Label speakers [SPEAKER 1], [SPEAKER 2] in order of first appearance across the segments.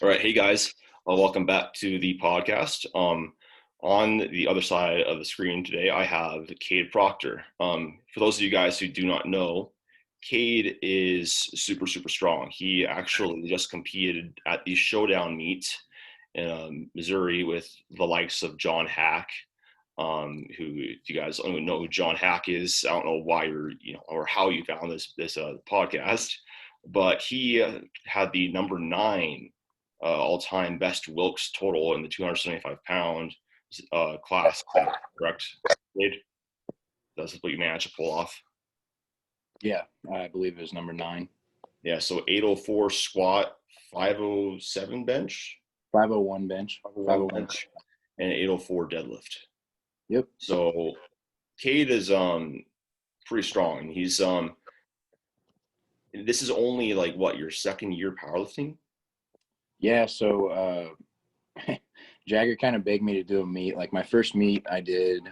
[SPEAKER 1] All right, hey guys, welcome back to the podcast. On the other side of the screen today, I have Kade Proctor. For those of you guys who do not know, Kade is super strong. He actually just competed at the Showdown meet in Missouri with the likes of John Hack. Who, if you guys don't know who John Hack is, I don't know why or how you found this podcast, but he had the number 9 all-time best Wilks total in the 275-pound class, correct? That's what you managed to pull off.
[SPEAKER 2] Yeah, I believe it was number 9.
[SPEAKER 1] Yeah, so 804 squat, 507 bench,
[SPEAKER 2] 501 bench,
[SPEAKER 1] 501 bench, and 804 deadlift.
[SPEAKER 2] Yep.
[SPEAKER 1] So Kade is pretty strong. He's this is only like what, your second year powerlifting?
[SPEAKER 2] Yeah, so Jagger kind of begged me to do a meet. Like my first meet I did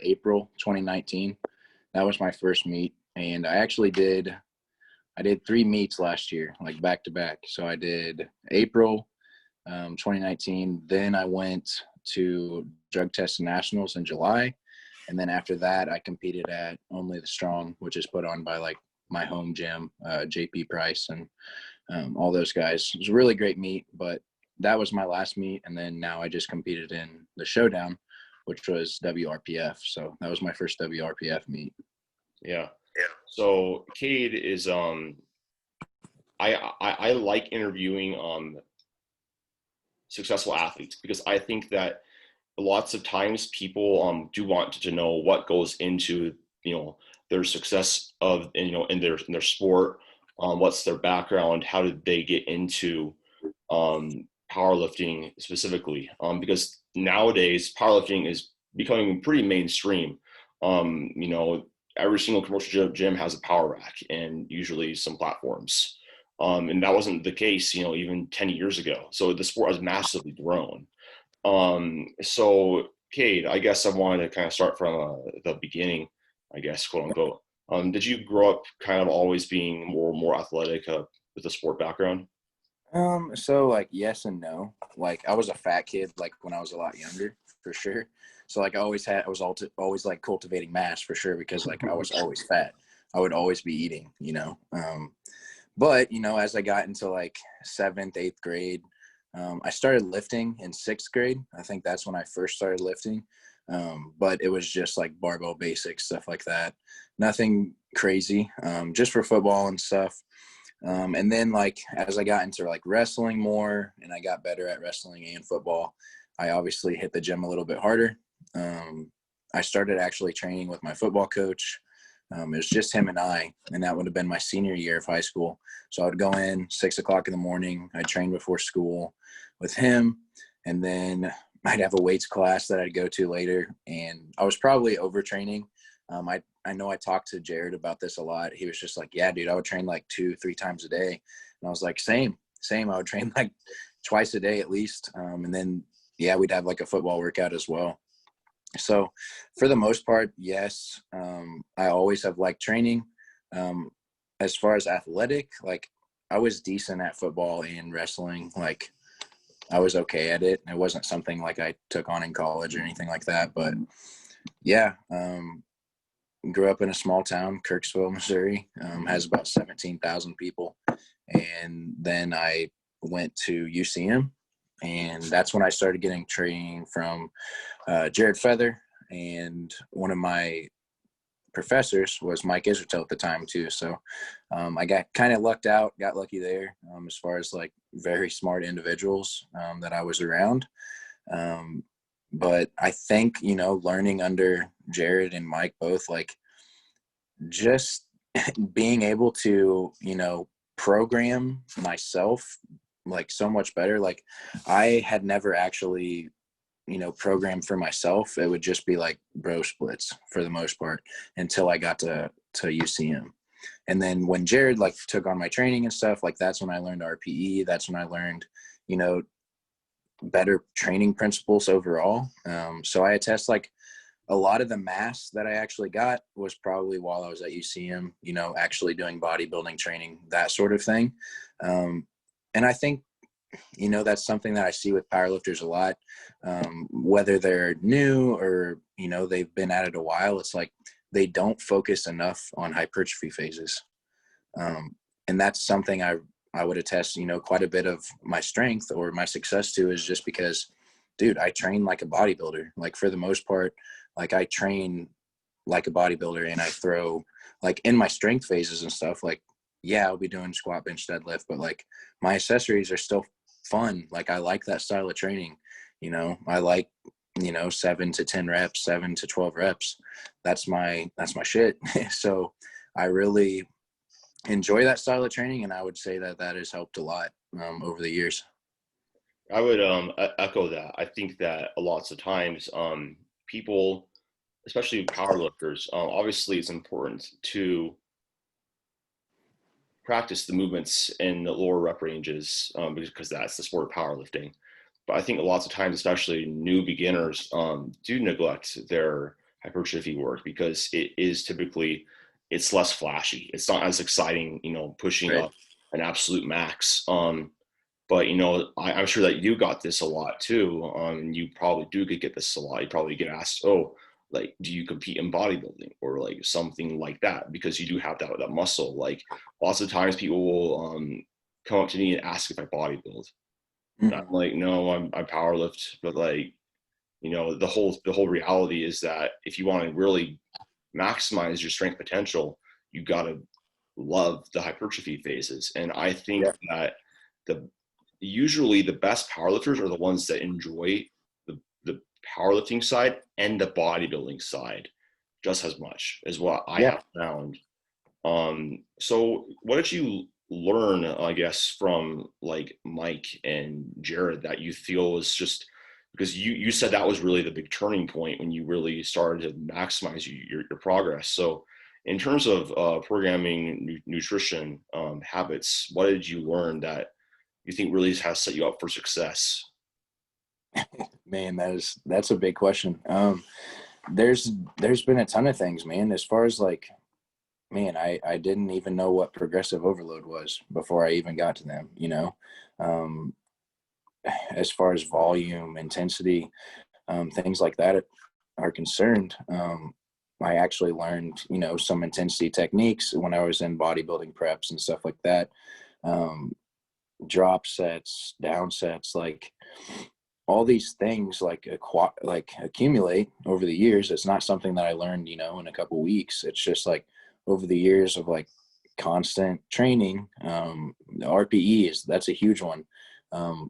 [SPEAKER 2] April 2019. That was my first meet, and I did 3 meets last year, like back to back. So I did April 2019, then I went to drug test nationals in July, and then after that I competed at Only the Strong, which is put on by like my home gym, JP Price and all those guys. It was a really great meet, but that was my last meet. And then now I just competed in the Showdown, which was WRPF. So that was my first WRPF meet.
[SPEAKER 1] Yeah. So Kade is I like interviewing successful athletes, because I think that lots of times people do want to know what goes into their success in their sport. What's their background? How did they get into powerlifting specifically? Because nowadays powerlifting is becoming pretty mainstream. Every single commercial gym has a power rack and usually some platforms. And that wasn't the case, even 10 years ago. So the sport has massively grown. So Kade, I guess I wanted to kind of start from the beginning, I guess, quote unquote. Did you grow up kind of always being more athletic with a sport background?
[SPEAKER 2] So like yes and no. Like I was a fat kid like when I was a lot younger, for sure. So like I was always like cultivating mass for sure, because like I was always fat. I would always be eating, But as I got into like 7th, 8th grade, I started lifting in 6th grade. I think that's when I first started lifting. But it was just like barbell basics, stuff like that. Nothing crazy, just for football and stuff. And then like as I got into like wrestling more and I got better at wrestling and football, I obviously hit the gym a little bit harder. I started actually training with my football coach. It was just him and I, and that would have been my senior year of high school. So I would go in 6 o'clock in the morning. I'd train before school with him, and then I'd have a weights class that I'd go to later. And I was probably overtraining. I know I talked to Jared about this a lot. He was just like, yeah, dude, I would train like 2-3 times a day. And I was like, same. I would train like twice a day at least. And then, yeah, we'd have like a football workout as well. So for the most part, yes, I always have liked training. As far as athletic, like I was decent at football and wrestling. Like I was okay at it. It wasn't something like I took on in college or anything like that. But yeah, grew up in a small town, Kirksville, Missouri, has about 17,000 people. And then I went to UCM, and that's when I started getting training from Jared Feather, and one of my professors was Mike Israel at the time too. So I got kind of got lucky there, as far as like very smart individuals that I was around. But I think, learning under Jared and Mike both, like just being able to, program myself like so much better. Like I had never actually, programmed for myself. It would just be like bro splits for the most part until I got to UCM. And then when Jared like took on my training and stuff, like that's when I learned RPE. That's when I learned, better training principles overall. So I attest like a lot of the mass that I actually got was probably while I was at UCM, actually doing bodybuilding training, that sort of thing. And I think that's something that I see with powerlifters a lot. Whether they're new or, they've been at it a while, it's like they don't focus enough on hypertrophy phases. And that's something I would attest, quite a bit of my strength or my success to is just because, dude, I train like a bodybuilder. Like for the most part, like I train like a bodybuilder and I throw like in my strength phases and stuff, like, yeah, I'll be doing squat, bench, deadlift, but like my accessories are still fun. Like I like that style of training. I like, 7 to 10 reps, 7 to 12 reps. That's my shit. So I really enjoy that style of training. And I would say that that has helped a lot over the years.
[SPEAKER 1] I would echo that. I think that a lots of times people, especially powerlifters, obviously it's important to practice the movements in the lower rep ranges because that's the sport of powerlifting. But I think lots of times, especially new beginners, do neglect their hypertrophy work because it is typically it's less flashy. It's not as exciting, pushing
[SPEAKER 2] Right.
[SPEAKER 1] up an absolute max. But I'm sure that you got this a lot too. You probably do get this a lot. You probably get asked, "Oh, like, do you compete in bodybuilding or like something like that?" Because you do have that muscle. Like, lots of times people will come up to me and ask if I bodybuild. And I'm
[SPEAKER 2] Mm-hmm.
[SPEAKER 1] like, no, I powerlift. But like, the whole reality is that if you want to really maximize your strength potential, you got to love the hypertrophy phases. And I think
[SPEAKER 2] Yeah.
[SPEAKER 1] that the usually the best powerlifters are the ones that enjoy the powerlifting side and the bodybuilding side just as much as what I
[SPEAKER 2] Yeah.
[SPEAKER 1] have found. So what did you learn, I guess, from like Mike and Jared that you feel was just because you said that was really the big turning point when you really started to maximize your progress. So in terms of programming nutrition habits, what did you learn that you think really has set you up for success?
[SPEAKER 2] Man, that's a big question. There's been a ton of things, man. As far as like, man, I didn't even know what progressive overload was before I even got to them, Um, as far as volume, intensity, things like that are concerned. I actually learned, some intensity techniques when I was in bodybuilding preps and stuff like that. Um, Drop sets, down sets, like all these things like accumulate over the years. It's not something that I learned, in a couple weeks. It's just like over the years of like constant training. The RPE that's a huge one.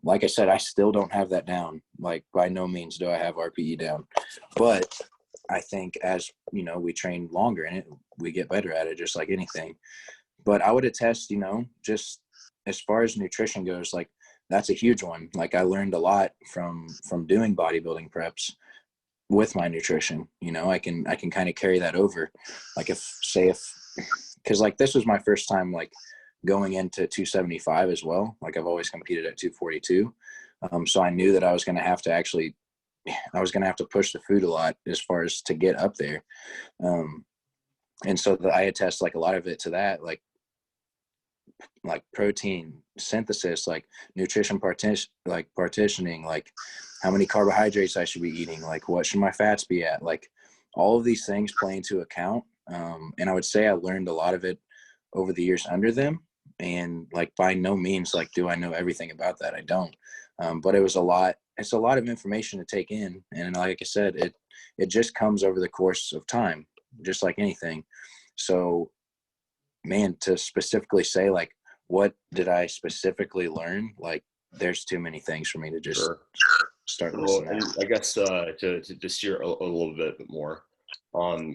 [SPEAKER 2] Like I said, I still don't have that down. Like by no means do I have RPE down, but I think as we train longer in it, we get better at it, just like anything. But I would attest, just as far as nutrition goes, like that's a huge one. Like I learned a lot from doing bodybuilding preps with my nutrition. I can kind of carry that over. Like if because like this was my first time like going into 275 as well. Like I've always competed at 242. So I knew that I was going to have to push the food a lot as far as to get up there. And so I attest like a lot of it to that, like protein synthesis, like nutrition partitioning, like how many carbohydrates I should be eating, like what should my fats be at, like all of these things play into account. And I would say I learned a lot of it over the years under them. And like by no means like do I know everything about that. I don't. But it was a lot. It's a lot of information to take in, and like I said, it just comes over the course of time, just like anything. So man, to specifically say like what did I specifically learn, like there's too many things for me to just
[SPEAKER 1] Sure.
[SPEAKER 2] start
[SPEAKER 1] So,
[SPEAKER 2] listing
[SPEAKER 1] and
[SPEAKER 2] out.
[SPEAKER 1] I guess to steer a little bit more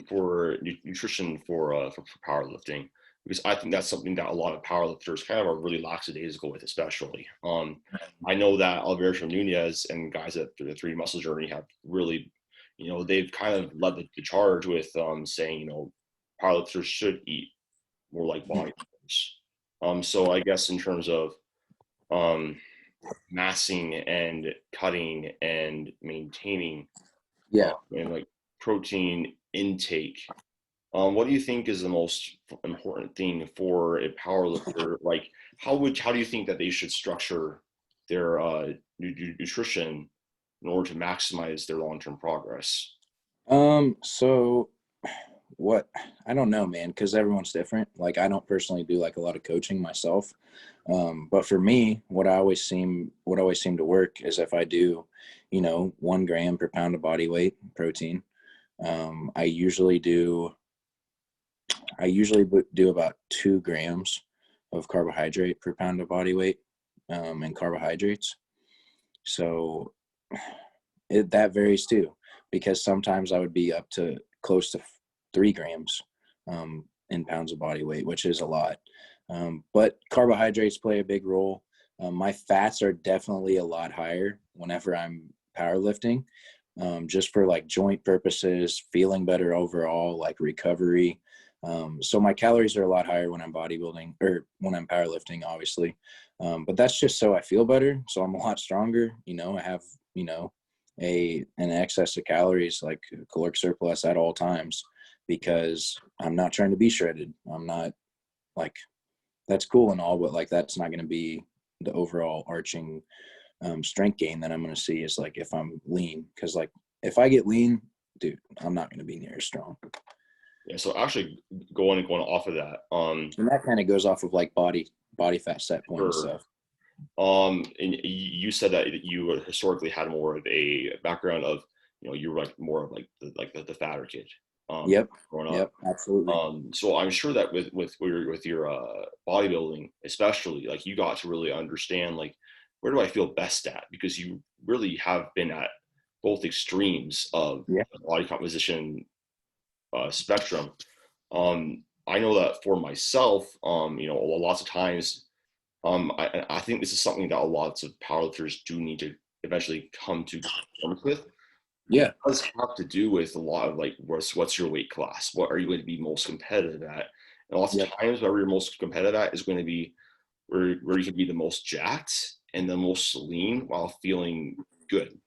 [SPEAKER 1] for nutrition for powerlifting, because I think that's something that a lot of powerlifters kind of are really lackadaisical with, especially. I know that Alberto Nunez and guys at the Three Muscle Journey have really, they've kind of led the charge with saying, powerlifters should eat more like bodybuilders. So I guess in terms of um, massing and cutting and maintaining
[SPEAKER 2] Yeah.
[SPEAKER 1] and like protein intake. What do you think is the most important thing for a power lifter? Like, how do you think that they should structure their nutrition in order to maximize their long-term progress?
[SPEAKER 2] So what, I don't know, man, because everyone's different. Like, I don't personally do like a lot of coaching myself. But for me, what always seem to work is if I do, 1 gram per pound of body weight protein. I usually do about 2 grams of carbohydrate per pound of body weight, and carbohydrates. So that varies too, because sometimes I would be up to close to 3 grams in pounds of body weight, which is a lot. But carbohydrates play a big role. My fats are definitely a lot higher whenever I'm powerlifting, just for like joint purposes, feeling better overall, like recovery. So my calories are a lot higher when I'm bodybuilding or when I'm powerlifting, obviously. But that's just so I feel better. So I'm a lot stronger. I have, an excess of calories, like caloric surplus at all times, because I'm not trying to be shredded. I'm not like, that's cool and all, but like, that's not going to be the overall arching strength gain that I'm going to see is like if I'm lean. Because like if I get lean, dude, I'm not going to be near as strong.
[SPEAKER 1] Yeah, so actually going off of that,
[SPEAKER 2] And that kind of goes off of like body fat set point and
[SPEAKER 1] for
[SPEAKER 2] stuff.
[SPEAKER 1] and you said that you historically had more of a background of, you were like more of like the fatter kid,
[SPEAKER 2] Yep.
[SPEAKER 1] growing up.
[SPEAKER 2] Yep. Absolutely.
[SPEAKER 1] So I'm sure that with your bodybuilding, especially, like you got to really understand like, where do I feel best at? Because you really have been at both extremes of
[SPEAKER 2] Yeah.
[SPEAKER 1] the body composition spectrum. I know that for myself, lots of times, I think this is something that lots of powerlifters do need to eventually come to terms with. It
[SPEAKER 2] Yeah.
[SPEAKER 1] does have to do with a lot of like, what's your weight class? What are you going to be most competitive at? And lots of
[SPEAKER 2] Yep.
[SPEAKER 1] times, whatever you're most competitive at is going to be where you can be the most jacked and the most lean while feeling good.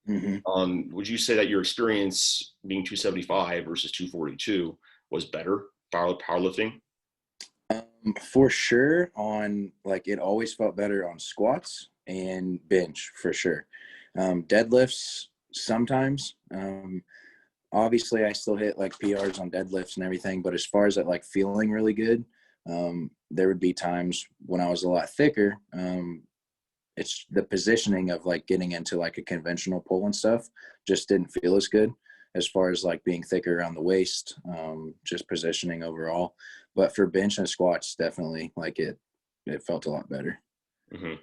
[SPEAKER 2] Mm-hmm.
[SPEAKER 1] Would you say that your experience being 275 versus 242 was better powerlifting?
[SPEAKER 2] For sure, on like it always felt better on squats and bench for sure. Deadlifts sometimes. Obviously, I still hit like PRs on deadlifts and everything, but as far as it like feeling really good, there would be times when I was a lot thicker. It's the positioning of like getting into like a conventional pull and stuff just didn't feel as good as far as like being thicker around the waist, just positioning overall. But for bench and squats, definitely like it felt a lot better.
[SPEAKER 1] Mm-hmm.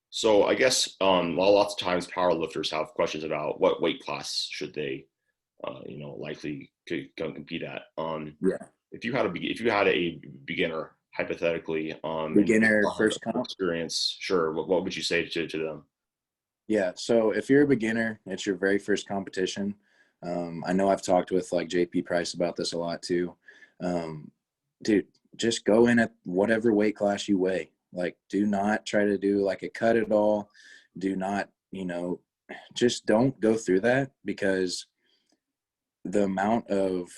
[SPEAKER 1] So I guess well, lots of times power lifters have questions about what weight class should they, likely could go compete at.
[SPEAKER 2] Yeah.
[SPEAKER 1] If you had a beginner hypothetically, and
[SPEAKER 2] Beginner
[SPEAKER 1] had
[SPEAKER 2] first comp.
[SPEAKER 1] experience, sure, what would you say to them?
[SPEAKER 2] Yeah. So if you're a beginner, it's your very first competition. I know I've talked with like JP Price about this a lot too. Um, Dude, just go in at whatever weight class you weigh. Like, do not try to do like a cut at all. Do not, just don't go through that, because the amount of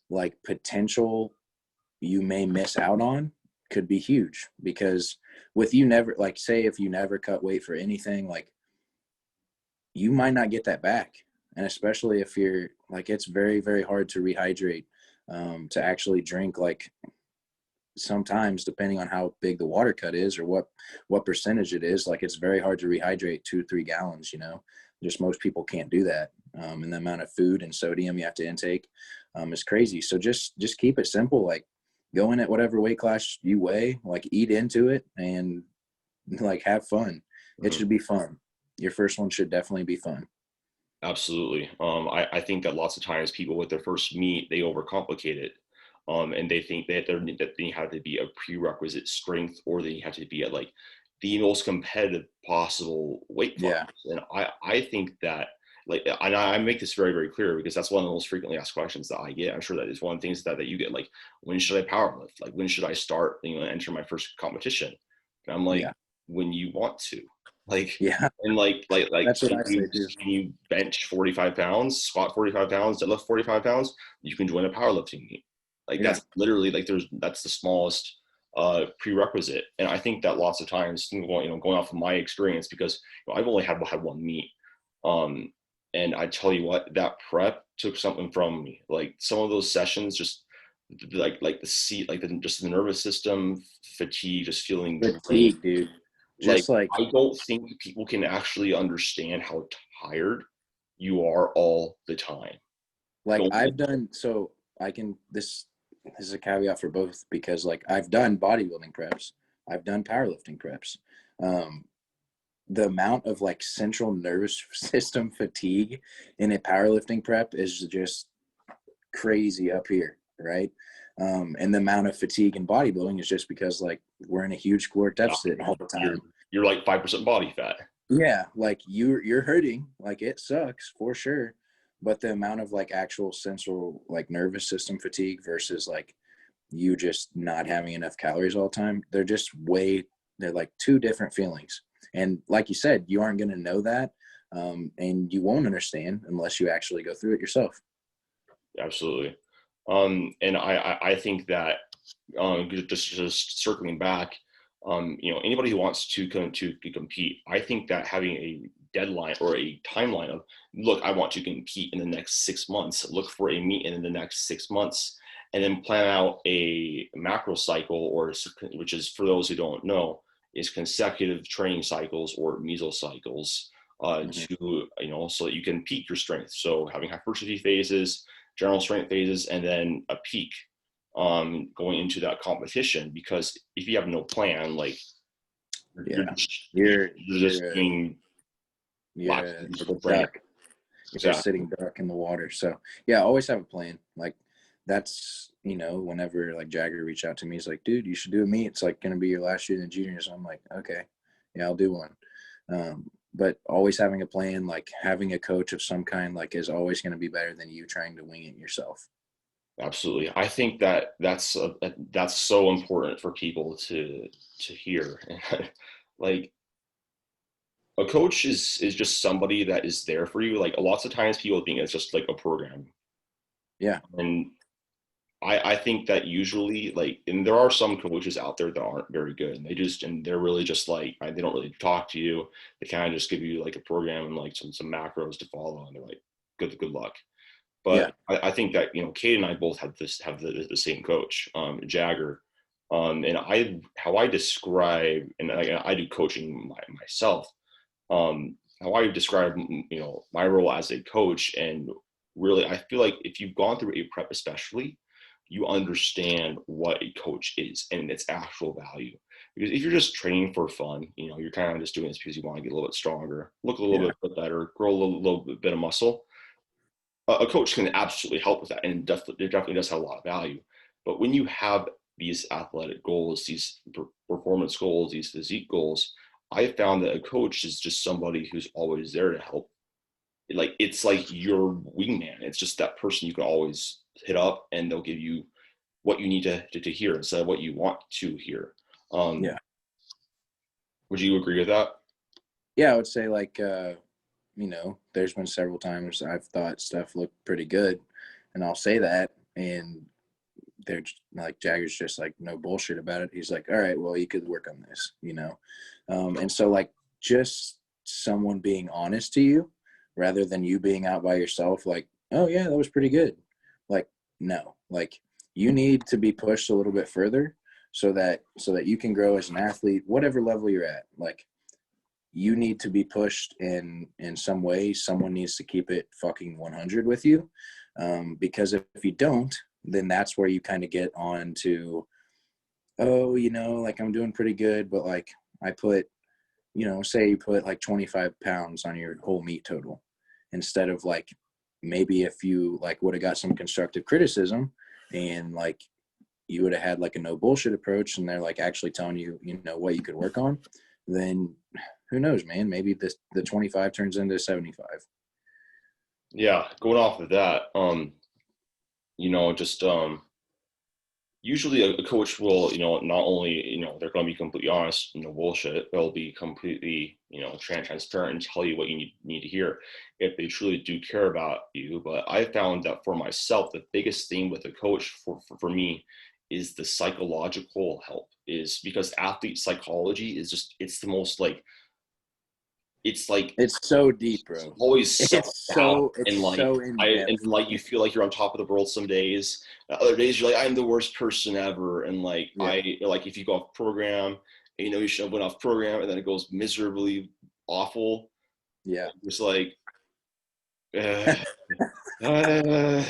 [SPEAKER 2] like potential you may miss out on could be huge. Because with you never, like, say if you never cut weight for anything, like you might not get that back. And especially if you're like, it's very, very hard to rehydrate, to actually drink like sometimes depending on how big the water cut is or what percentage it is, like it's very hard to rehydrate 2-3 gallons. Just most people can't do that, and the amount of food and sodium you have to intake is crazy. So just keep it simple, like go in at whatever weight class you weigh, like eat into it and like have fun. It
[SPEAKER 1] Mm-hmm.
[SPEAKER 2] should be fun. Your first one should definitely be fun.
[SPEAKER 1] Absolutely. I think that lots of times people with their first meet, they overcomplicate it. And they think that they have to be a prerequisite strength, or they have to be at like the most competitive possible weight class.
[SPEAKER 2] Yeah.
[SPEAKER 1] And I think that, like, and I make this very, very clear because that's one of the most frequently asked questions that I get. I'm sure that is one of the things that you get, like, when should I powerlift? Like, when should I start, enter my first competition? And I'm like,
[SPEAKER 2] Yeah.
[SPEAKER 1] when you want to. Like,
[SPEAKER 2] Yeah.
[SPEAKER 1] and like
[SPEAKER 2] That's what I say too.
[SPEAKER 1] can you bench 45 pounds, squat 45 pounds, deadlift 45 pounds? You can join a powerlifting meet. Like,
[SPEAKER 2] Yeah.
[SPEAKER 1] that's literally like that's the smallest prerequisite. And I think that lots of times, going off of my experience, because I've only had one meet, and I tell you what, that prep took something from me. Like some of those sessions, just like the seat, like just the nervous system, fatigue, just feeling drained.
[SPEAKER 2] Fatigue, dude.
[SPEAKER 1] Like
[SPEAKER 2] Just like
[SPEAKER 1] I don't think people can actually understand how tired you are all the time.
[SPEAKER 2] like
[SPEAKER 1] Going,
[SPEAKER 2] I've done so I can this is a caveat for both because like I've done bodybuilding preps, I've done powerlifting preps. Um, the amount of like central nervous system fatigue in a powerlifting prep is just crazy up here, right? And the amount of fatigue in bodybuilding is just because like we're in a huge caloric
[SPEAKER 1] yeah,
[SPEAKER 2] deficit all the
[SPEAKER 1] you're
[SPEAKER 2] time.
[SPEAKER 1] you're like 5% body fat.
[SPEAKER 2] Yeah, like you're hurting, like it sucks for sure. But the amount of like actual central like nervous system fatigue versus like you just not having enough calories all the time, they're like two different feelings. And like you said, you aren't going to know that, and you won't understand unless you actually go through it yourself.
[SPEAKER 1] Absolutely. And I think that just circling back, anybody who wants to come to compete, I think that having a deadline or a timeline of, look, I want to compete in the next 6 months, look for a meet in the next 6 months, and then plan out a macro cycle, which is, for those who don't know, is consecutive training cycles or mesocycles,
[SPEAKER 2] Mm-hmm.
[SPEAKER 1] to, so that you can peak your strength. So having hypertrophy phases, general strength phases, and then a peak, going into that competition. Because if you have no plan, like you're
[SPEAKER 2] Yeah,
[SPEAKER 1] just,
[SPEAKER 2] you're
[SPEAKER 1] you're just
[SPEAKER 2] you're a,
[SPEAKER 1] being
[SPEAKER 2] you're
[SPEAKER 1] lax
[SPEAKER 2] a
[SPEAKER 1] of training.
[SPEAKER 2] duck. You're
[SPEAKER 1] Exactly.
[SPEAKER 2] sitting duck in the water. So yeah, always have a plan. Like that's whenever like Jagger reached out to me, he's like, dude, you should do a meet. It's like gonna be your last year in the juniors. I'm like, okay, yeah, I'll do one. But always having a plan, like having a coach of some kind, like is always going to be better than you trying to wing it yourself.
[SPEAKER 1] Absolutely. I think that that's so important for people to hear. Like, a coach is just somebody that is there for you. Like, lots of times people think it's just like a program.
[SPEAKER 2] Yeah,
[SPEAKER 1] And I think that usually, like, and there are some coaches out there that aren't very good, and they're really just like, they don't really talk to you. They kind of just give you like a program and like some macros to follow, and they're like, good luck.
[SPEAKER 2] yeah,
[SPEAKER 1] But I think that, Kate and I both have the same coach, Jagger, and how I describe, and I do coaching myself. How I describe, my role as a coach, and really, I feel like if you've gone through a prep, especially, you understand what a coach is and its actual value. Because if you're just training for fun, you're kind of just doing this because you want to get a little bit stronger, look a little
[SPEAKER 2] yeah,
[SPEAKER 1] bit better, grow a little bit of muscle. A coach can absolutely help with that, and it definitely does have a lot of value. But when you have these athletic goals, these performance goals, these physique goals, I found that a coach is just somebody who's always there to help. Like, it's like your wingman. It's just that person you can always hit up, and they'll give you what you need to hear instead of what you want to hear.
[SPEAKER 2] yeah,
[SPEAKER 1] Would you agree with that?
[SPEAKER 2] yeah. I would say like there's been several times I've thought stuff looked pretty good, and I'll say that, and they're just, like Jagger's just like no bullshit about it. He's like, all right, well, you could work on this. And so like just someone being honest to you rather than you being out by yourself, like, oh yeah, that was pretty good. Like, no, like you need to be pushed a little bit further so that you can grow as an athlete, whatever level you're at. Like you need to be pushed in some way. Someone needs to keep it fucking 100 with you, because if you don't, then that's where you kind of get on to, oh, like I'm doing pretty good, but like I put, say you put like 25 pounds on your whole meet total, instead of like maybe if you like would have got some constructive criticism and like you would have had like a no bullshit approach and they're like actually telling you, what you could work on, then who knows, man, maybe the 25 turns into 75.
[SPEAKER 1] Yeah, going off of that, just usually a coach will, not only, they're going to be completely honest, no bullshit, they'll be completely, transparent and tell you what you need to hear if they truly do care about you. But I found that for myself, the biggest thing with a coach for me is the psychological help, is because athlete psychology is just, it's the most like, it's like
[SPEAKER 2] It's so deep, bro.
[SPEAKER 1] always self-doubt,
[SPEAKER 2] It's
[SPEAKER 1] and like
[SPEAKER 2] so in
[SPEAKER 1] and
[SPEAKER 2] depth.
[SPEAKER 1] like you feel like you're on top of the world some days. Other days you're like, I'm the worst person ever. And like
[SPEAKER 2] Yeah.
[SPEAKER 1] like if you go off program, and, you should have went off program, and then it goes miserably awful.
[SPEAKER 2] Yeah.
[SPEAKER 1] It's like, uh, uh,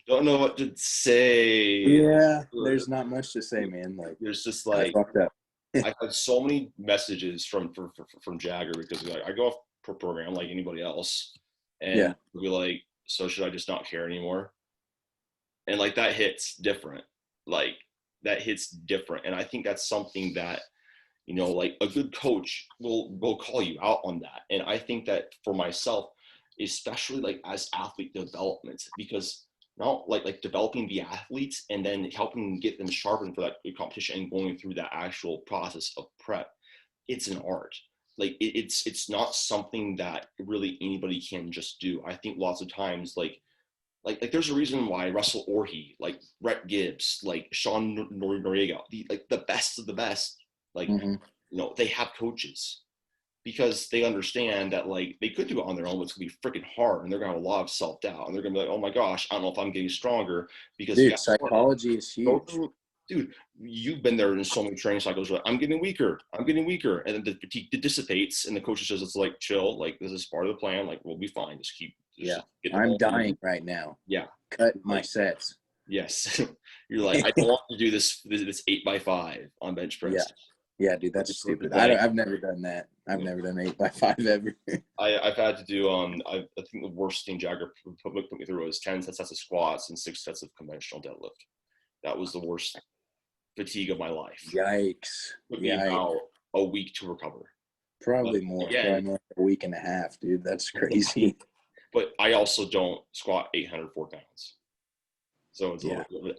[SPEAKER 1] don't know what to say.
[SPEAKER 2] Yeah. There's not much to say, man. Like,
[SPEAKER 1] There's just
[SPEAKER 2] I
[SPEAKER 1] like,
[SPEAKER 2] fucked up.
[SPEAKER 1] I've had so many messages from Jagger, because like, I go off per program like anybody else,
[SPEAKER 2] Yeah.
[SPEAKER 1] and be like, so should I just not care anymore? And like that hits different. Like that hits different, and I think that's something that, like a good coach will call you out on that. And I think that for myself, especially like as athlete development, because not like developing the athletes and then helping get them sharpened for that competition and going through that actual process of prep, it's an art. Like it's not something that really anybody can just do. I think lots of times like there's a reason why Russell Orhe, like Brett Gibbs, like Sean Noriega, the best of the best, like,
[SPEAKER 2] Mm-hmm.
[SPEAKER 1] they have coaches, because they understand that like they could do it on their own, but it's gonna be freaking hard, and they're gonna have a lot of self-doubt, and they're gonna be like, oh my gosh, I don't know if I'm getting stronger, because
[SPEAKER 2] Dude, psychology is
[SPEAKER 1] go
[SPEAKER 2] huge.
[SPEAKER 1] through, dude, you've been there in so many training cycles. Like, I'm getting weaker, and then the fatigue dissipates, and the coach says, it's like, chill, like this is part of the plan, like we'll be fine, just keep
[SPEAKER 2] Yeah.
[SPEAKER 1] get the
[SPEAKER 2] I'm
[SPEAKER 1] ball
[SPEAKER 2] dying
[SPEAKER 1] moving.
[SPEAKER 2] right now.
[SPEAKER 1] Yeah,
[SPEAKER 2] Cut my
[SPEAKER 1] like,
[SPEAKER 2] sets.
[SPEAKER 1] yes. You're like, I don't want to do this 8x5 on bench
[SPEAKER 2] Yeah.
[SPEAKER 1] press.
[SPEAKER 2] Yeah, dude, that's
[SPEAKER 1] It's
[SPEAKER 2] stupid.
[SPEAKER 1] like,
[SPEAKER 2] I've never done that. I've never done 8x5 ever.
[SPEAKER 1] I've had to do I think the worst thing Jagger put me through was 10 sets of squats and 6 sets of conventional deadlift. That was the worst fatigue of my life.
[SPEAKER 2] Yikes.
[SPEAKER 1] It took me
[SPEAKER 2] Yikes.
[SPEAKER 1] about a week to recover.
[SPEAKER 2] Probably
[SPEAKER 1] But
[SPEAKER 2] more.
[SPEAKER 1] again,
[SPEAKER 2] Probably more like a week and a half, dude. That's crazy.
[SPEAKER 1] but I also don't squat 804 pounds. So it's a
[SPEAKER 2] Yeah.
[SPEAKER 1] little,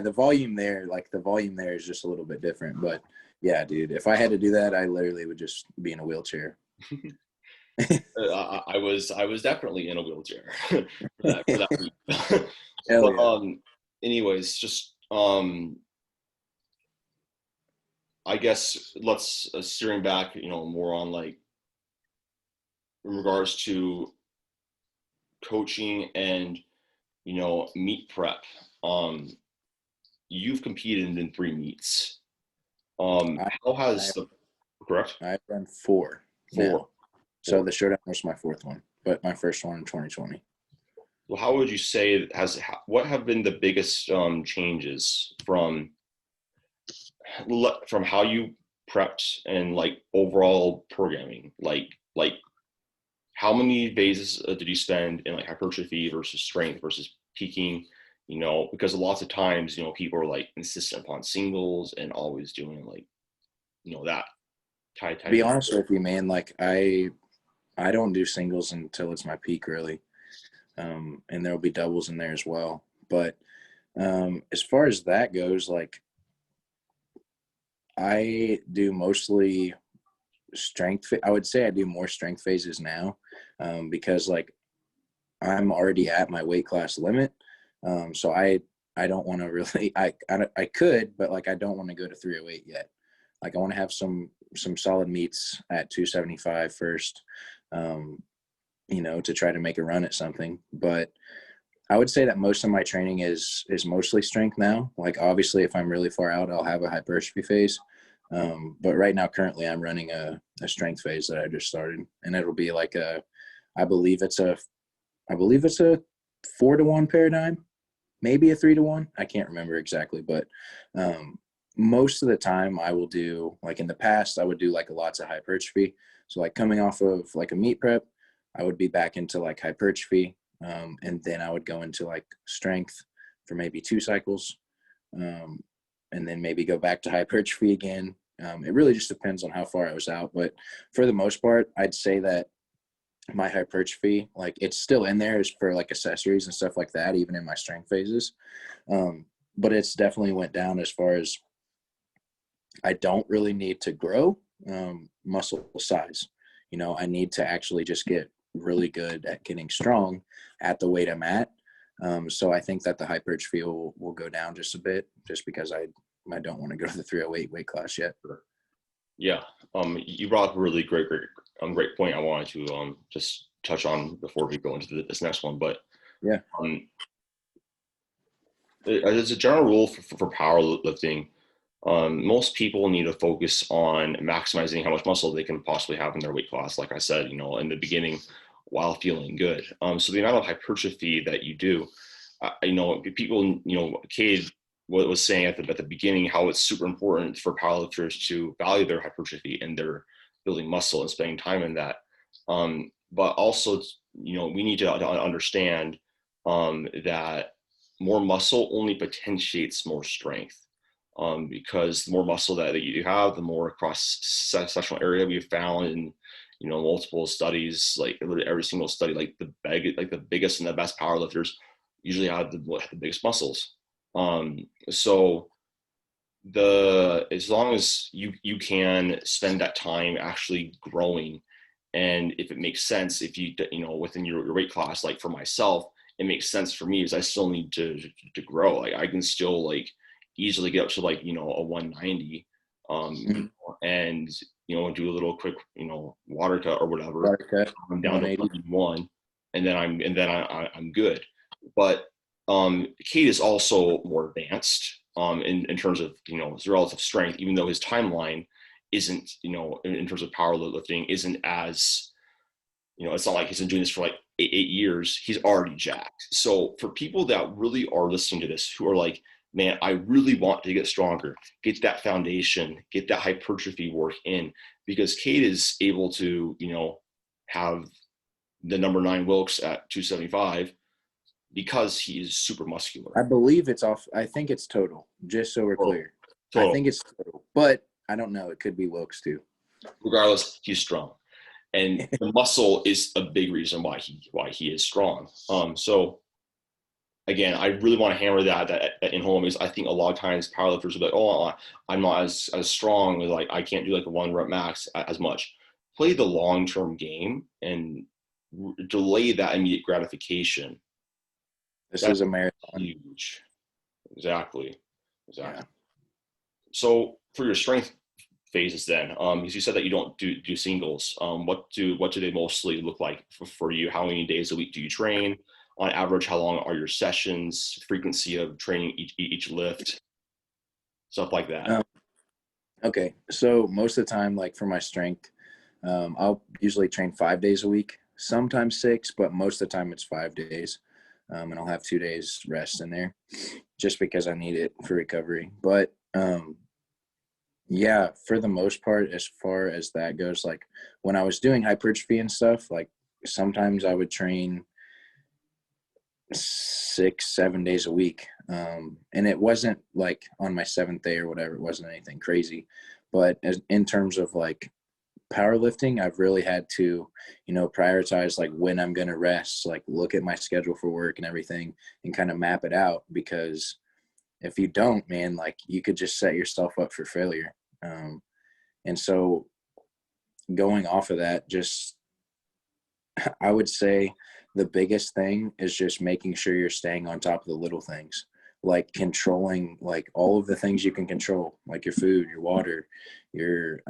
[SPEAKER 2] The volume there, like the volume there is just a little bit different. But yeah, dude, if I had to do that, I literally would just be in a wheelchair.
[SPEAKER 1] I was definitely in a wheelchair for that week.
[SPEAKER 2] Hell
[SPEAKER 1] But
[SPEAKER 2] yeah.
[SPEAKER 1] anyways, just I guess let's steering back, more on like in regards to coaching and meet prep. You've competed in 3 meets.
[SPEAKER 2] I,
[SPEAKER 1] How
[SPEAKER 2] I
[SPEAKER 1] has the correct
[SPEAKER 2] I've done 4
[SPEAKER 1] 4
[SPEAKER 2] now. So
[SPEAKER 1] 4?
[SPEAKER 2] the showdown was my 4th one, but my first one in 2020.
[SPEAKER 1] Well, how would you say what have been the biggest changes from how you prepped and like overall programming? Like how many days did you spend in like hypertrophy versus strength versus peaking? Because lots of times, people are like insistent upon singles and always doing like, that type
[SPEAKER 2] To be
[SPEAKER 1] of.
[SPEAKER 2] honest with you, man, like I don't do singles until it's my peak, really. And there'll be doubles in there as well. But as far as that goes, like I do mostly strength. I would say I do more strength phases now because like I'm already at my weight class limit. So I don't want to really I could, but like I don't want to go to 308 yet. Like I want to have some solid meets at 275 first. To try to make a run at something. But I would say that most of my training is mostly strength now. Like obviously, if I'm really far out, I'll have a hypertrophy phase. But right now, currently, I'm running a strength phase that I just started, and it'll be like I believe it's a 4-to-1 paradigm, maybe a 3-to-1. I can't remember exactly, but most of the time I will do, like in the past, I would do like lots of hypertrophy. So like coming off of like a meet prep, I would be back into like hypertrophy. And then I would go into like strength for maybe 2 cycles. And then maybe go back to hypertrophy again. It really just depends on how far I was out. But for the most part, I'd say that my hypertrophy, like it's still in there is for like accessories and stuff like that, even in my strength phases. But it's definitely went down as far as I don't really need to grow muscle size. I need to actually just get really good at getting strong at the weight I'm at. So I think that the hypertrophy will go down just a bit, just because I don't want to go to the 308 weight class yet.
[SPEAKER 1] Yeah. You brought up a really great point I wanted to just touch on before we go into this next one. But
[SPEAKER 2] Yeah.
[SPEAKER 1] As a general rule for powerlifting, most people need to focus on maximizing how much muscle they can possibly have in their weight class. Like I said, in the beginning, while feeling good. So the amount of hypertrophy that you do, people, Kade was saying at the beginning how it's super important for powerlifters to value their hypertrophy and their building muscle and spending time in that. But also, we need to understand that more muscle only potentiates more strength. Because the more muscle that you have, the more cross-sectional area we've found in multiple studies, like every single study, like the biggest and the best powerlifters usually have the biggest muscles. So as long as you can spend that time actually growing, and if it makes sense, if you within your weight class, like for myself, it makes sense for me, is I still need to grow. Like I can still like easily get up to like a 190, and do a little quick water cut or whatever.
[SPEAKER 2] Water cut,
[SPEAKER 1] I'm down to 181, and then I'm good. But Kade is also more advanced in terms of his relative strength, even though his timeline isn't in terms of powerlifting isn't as it's not like he's been doing this for like eight years. He's already jacked. So for people that really are listening to this, who are like, man, I really want to get stronger, get that foundation, get that hypertrophy work in, because Kade is able to have the number 9 Wilks at 275 because he is super muscular.
[SPEAKER 2] I believe it's off. I think it's total, just so we're clear. Total. I think it's total, but I don't know. It could be Wilks too.
[SPEAKER 1] Regardless, he's strong. And the muscle is a big reason why he is strong. So again, I really want to hammer that in home, is I think a lot of times powerlifters will be like, oh, I'm not as strong, like I can't do like a 1 rep max as much. Play the long-term game and delay that immediate gratification.
[SPEAKER 2] This is a marathon.
[SPEAKER 1] Huge. Exactly.
[SPEAKER 2] Yeah.
[SPEAKER 1] So for your strength phases then, because you said that you don't do singles, what do they mostly look like for you? How many days a week do you train? On average, how long are your sessions? Frequency of training each lift? Stuff like that.
[SPEAKER 2] Okay, so most of the time, like for my strength, I'll usually train 5 days a week, sometimes 6, but most of the time it's 5 days. And I'll have 2 days rest in there just because I need it for recovery. But yeah, for the most part, as far as that goes, like when I was doing hypertrophy and stuff, like sometimes I would train 6-7 days a week. And it wasn't like on my 7th day or whatever, it wasn't anything crazy. But in terms of like powerlifting, I've really had to, prioritize like when I'm going to rest, like look at my schedule for work and everything and kind of map it out, because if you don't, man, like you could just set yourself up for failure. And so going off of that, just, I would say the biggest thing is just making sure you're staying on top of the little things, like controlling like all of the things you can control, like your food, your water, your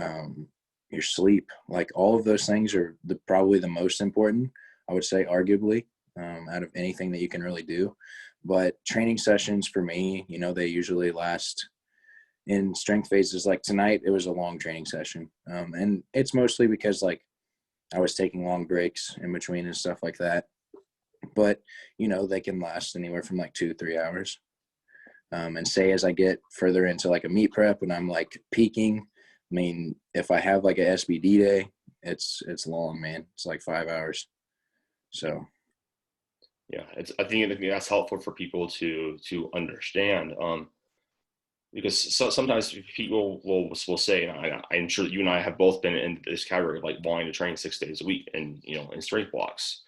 [SPEAKER 2] sleep. Like all of those things are probably the most important, I would say, arguably, out of anything that you can really do. But training sessions for me, they usually last in strength phases. Like tonight, it was a long training session. And it's mostly because like I was taking long breaks in between and stuff like that. But, they can last anywhere from like 2-3 hours. And say as I get further into like a meet prep and I'm like peaking, I mean, if I have like a SBD day, it's long, man. It's like 5 hours. So.
[SPEAKER 1] Yeah, I think that's helpful for people to understand. Because sometimes people will say, and I'm sure that you and I have both been in this category of like wanting to train 6 days a week and in strength blocks.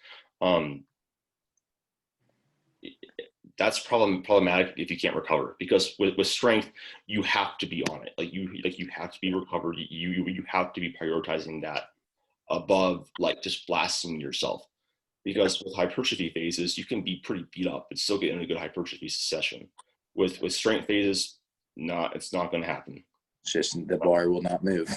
[SPEAKER 1] That's problematic if you can't recover, because with strength you have to be on it. Like you have to be recovered. You have to be prioritizing that above like just blasting yourself, because with hypertrophy phases, you can be pretty beat up but still get in a good hypertrophy session. With strength phases, it's not going to happen.
[SPEAKER 2] It's just the bar will not move.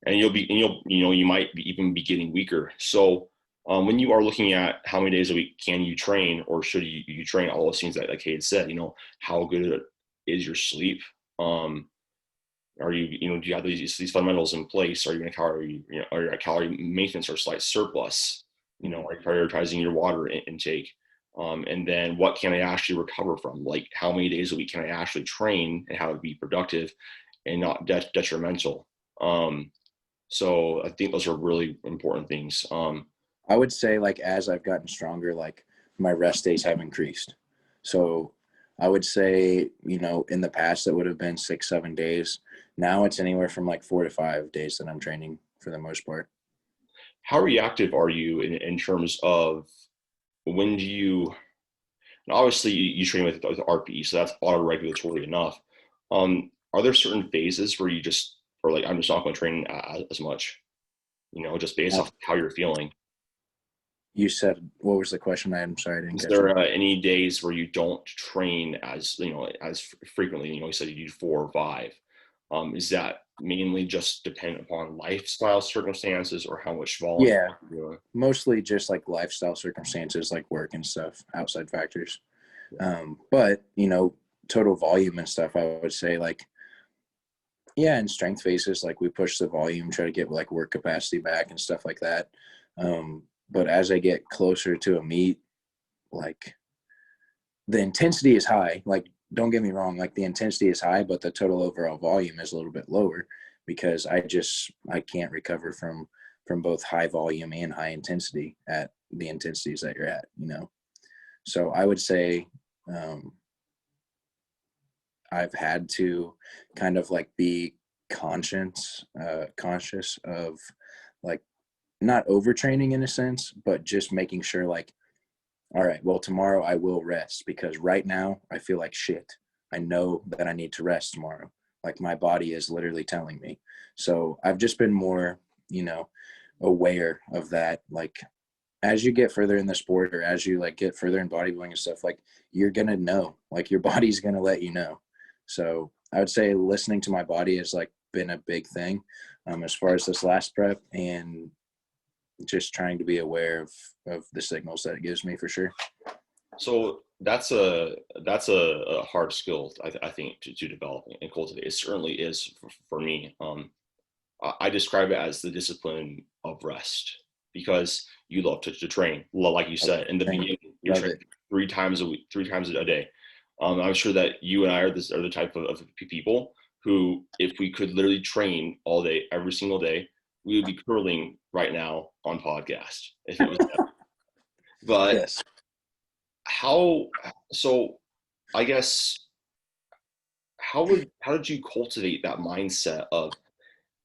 [SPEAKER 1] And you might even be getting weaker. So when you are looking at how many days a week can you train, or should you train, all those things that like Kade said, how good is your sleep? Are you, do you have these fundamentals in place? Are you in a calorie, are you at calorie maintenance or slight surplus? Are you prioritizing your water intake? And then what can I actually recover from? Like how many days a week can I actually train and how to be productive and not detrimental? So I think those are really important things.
[SPEAKER 2] I would say like as I've gotten stronger, like my rest days have increased. So I would say, in the past it would have been 6-7 days. Now it's anywhere from like 4 to 5 days that I'm training for the most part.
[SPEAKER 1] How reactive are you in terms of when do you, obviously you train with RPE, so that's auto-regulatory enough. Are there certain phases where you just, or like, I'm just not going to train as much, just based off how you're feeling?
[SPEAKER 2] You said, what was the question? I'm sorry, I didn't
[SPEAKER 1] Is
[SPEAKER 2] catch
[SPEAKER 1] there
[SPEAKER 2] it.
[SPEAKER 1] any days where you don't train as frequently? You said you do 4 or 5. Is that mainly just dependent upon lifestyle circumstances or how much volume
[SPEAKER 2] Yeah,
[SPEAKER 1] you're doing?
[SPEAKER 2] mostly just like lifestyle circumstances, like work and stuff, outside factors. But total volume and stuff, I would say like, yeah, in strength phases, like we push the volume, try to get like work capacity back and stuff like that. But as I get closer to a meet, like the intensity is high. Like, don't get me wrong, like the intensity is high, but the total overall volume is a little bit lower because I can't recover from both high volume and high intensity at the intensities that you're at, So I would say I've had to kind of like be conscious of like not overtraining in a sense, but just making sure like, all right, well, tomorrow I will rest because right now I feel like shit. I know that I need to rest tomorrow. Like my body is literally telling me. So I've just been more, aware of that. Like as you get further in the sport or as you like get further in bodybuilding and stuff, like you're going to know, like your body's going to let you know. So I would say listening to my body has like been a big thing as far as this last prep, and just trying to be aware of the signals that it gives me for sure.
[SPEAKER 1] So that's a hard skill, I think, to develop and cultivate. It certainly is for me. I describe it as the discipline of rest because you love to train. Like you said in the beginning, you're
[SPEAKER 2] Love
[SPEAKER 1] training
[SPEAKER 2] it.
[SPEAKER 1] 3 times a week, 3 times a day. I'm sure that you and I are the type of people who, if we could literally train all day, every single day, we would be curling right now on podcast if it was. But
[SPEAKER 2] Yes.
[SPEAKER 1] how? So, I guess how did you cultivate that mindset of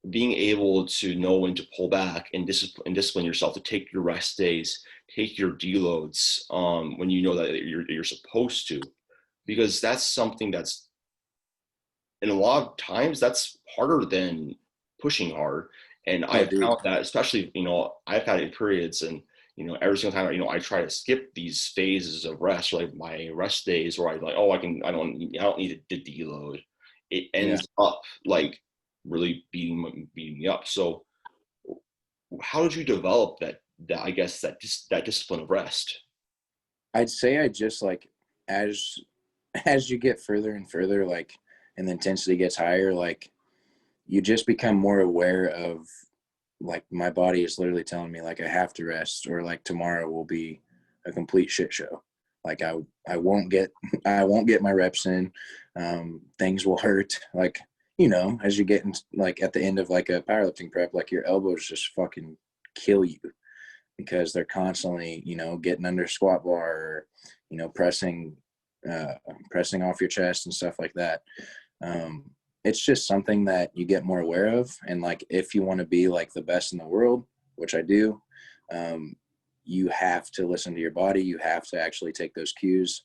[SPEAKER 1] being able to know when to pull back and discipline yourself to take your rest days, take your deloads when you know that you're supposed to, because that's something that's, in a lot of times, that's harder than pushing hard. And
[SPEAKER 2] Oh,
[SPEAKER 1] I
[SPEAKER 2] dude.
[SPEAKER 1] found that, especially, I've had it periods, and every single time, I try to skip these phases of rest, like my rest days, where I like, oh, I don't need to deload. It
[SPEAKER 2] Yeah.
[SPEAKER 1] ends up like really beating me up. So how did you develop that I guess that discipline of rest?
[SPEAKER 2] I'd say I just like as as you get further and further, like and the intensity gets higher, like you just become more aware of like my body is literally telling me like I have to rest or like tomorrow will be a complete shit show. Like I won't get I won't get my reps in. Things will hurt. Like as you get in, like at the end of like a powerlifting prep, like your elbows just fucking kill you because they're constantly getting under squat bar or pressing pressing off your chest and stuff like that. It's just something that you get more aware of. And like, if you want to be like the best in the world, which I do, you have to listen to your body. You have to actually take those cues.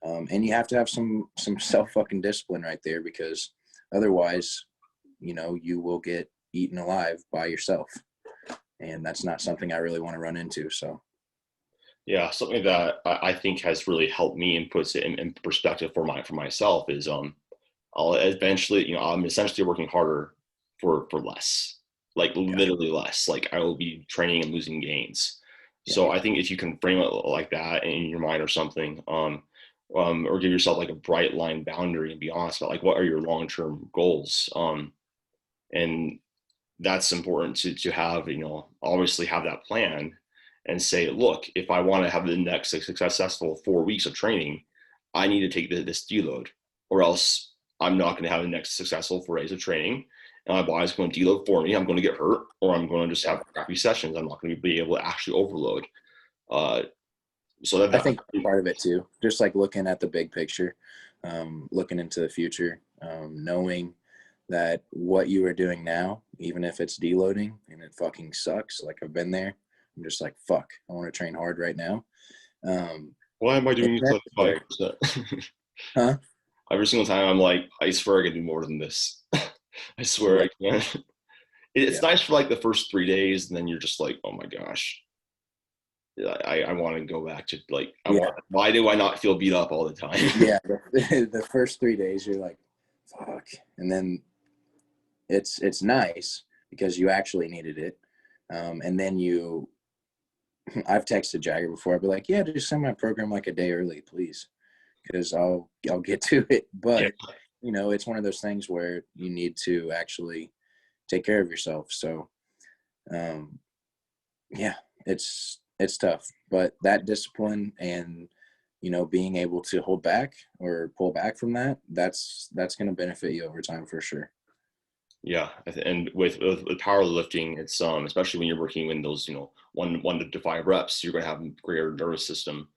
[SPEAKER 2] And you have to have some self fucking discipline right there because otherwise, you will get eaten alive by yourself. And that's not something I really want to run into. So
[SPEAKER 1] Yeah, something that I think has really helped me and puts it in perspective for myself is I'll eventually, I'm essentially working harder for less, like
[SPEAKER 2] Yeah.
[SPEAKER 1] literally less. Like I will be training and losing gains.
[SPEAKER 2] Yeah.
[SPEAKER 1] So I think if you can frame it like that in your mind or something, or give yourself like a bright line boundary and be honest about like what are your long term goals, and that's important to have, obviously have that plan and say, look, if I want to have the next successful 4 weeks of training, I need to take this deload, or else I'm not going to have the next successful 4 days of training. And my body's going to deload for me. I'm going to get hurt, or I'm going to just have crappy sessions. I'm not going to be able to actually overload. Uh, so
[SPEAKER 2] I think part of it too, just like looking at the big picture, looking into the future, knowing that what you are doing now, even if it's deloading and it fucking sucks, like I've been there, I'm just like, fuck, I want to train hard right now.
[SPEAKER 1] why am I
[SPEAKER 2] It's
[SPEAKER 1] doing this like
[SPEAKER 2] necessary.
[SPEAKER 1] 5%?
[SPEAKER 2] Huh?
[SPEAKER 1] Every single time I'm like, I swear I can do more than this. I swear
[SPEAKER 2] Yeah.
[SPEAKER 1] I can. It's
[SPEAKER 2] Yeah.
[SPEAKER 1] nice for like the first 3 days, and then you're just like, oh my gosh, I want to go back to like,
[SPEAKER 2] Yeah.
[SPEAKER 1] why do I not feel beat up all the time?
[SPEAKER 2] Yeah. The first 3 days, you're like, fuck. And then it's nice because you actually needed it. And then I've texted Jagger before. I'd be like, yeah, just send my program like a day early, please, because I'll get to it.
[SPEAKER 1] Yeah,
[SPEAKER 2] But it's one of those things where you need to actually take care of yourself. So, um, yeah, it's tough, but that discipline and being able to hold back or pull back from that's going to benefit you over time for sure.
[SPEAKER 1] yeah. And with powerlifting, it's especially when you're working in those 1 to 5 reps, you're going to have greater nervous system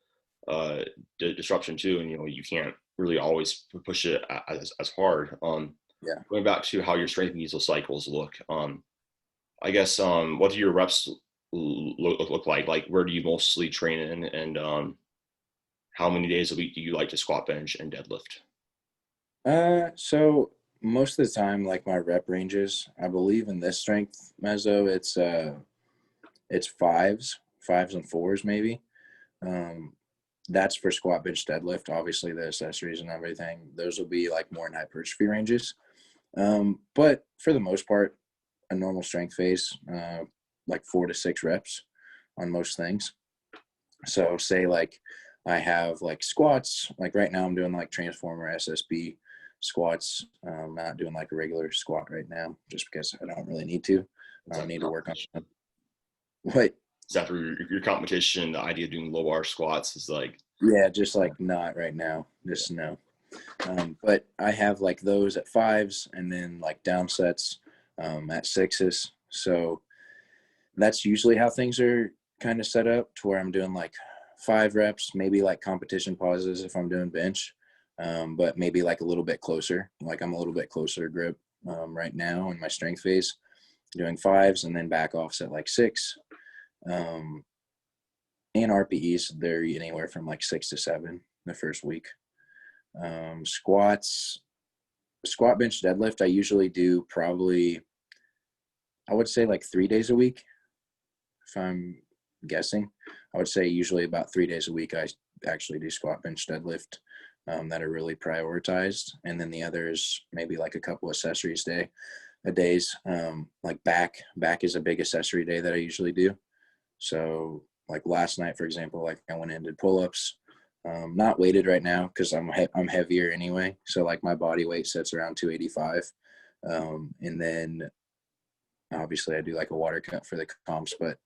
[SPEAKER 1] uh disruption too, and you can't really always push it as hard.
[SPEAKER 2] Yeah.
[SPEAKER 1] Going back to how your strength and those cycles look, I guess what do your reps look like? Like where do you mostly train in, and how many days a week do you like to squat, bench, and deadlift?
[SPEAKER 2] So most of the time, like my rep ranges, I believe in this strength meso, it's fives and fours maybe. Um, that's for squat, bench, deadlift. Obviously, the accessories and everything, those will be like more in hypertrophy ranges. But for the most part, a normal strength phase, like 4 to 6 reps on most things. So say like I have like squats, like right now I'm doing like transformer SSB squats. I'm not doing like a regular squat right now just because I don't really need to.
[SPEAKER 1] Is
[SPEAKER 2] I
[SPEAKER 1] that
[SPEAKER 2] need to work on
[SPEAKER 1] competition?
[SPEAKER 2] them. But
[SPEAKER 1] Is that for your competition? The idea of doing low bar squats is like,
[SPEAKER 2] yeah, just like not right now.
[SPEAKER 1] yeah,
[SPEAKER 2] Just no. But I have like those at fives and then like down sets at sixes. So that's usually how things are kind of set up to where I'm doing like 5 reps, maybe like competition pauses if I'm doing bench, but maybe like a little bit closer. Like I'm a little bit closer to grip right now in my strength phase, doing fives and then back offs at like 6. Um, and RPEs, they're anywhere from like 6 to 7 the first week. Squats, squat, bench, deadlift, I usually do probably, I would say like 3 days a week if I'm guessing. I would say usually about 3 days a week I actually do squat, bench, deadlift that are really prioritized, and then the others maybe like a couple accessories days. Like back is a big accessory day that I usually do. So like last night, for example, like I went in and did pull-ups. Not weighted right now because I'm heavier anyway. So like my body weight sits around 285, and then obviously I do like a water cut for the comps, but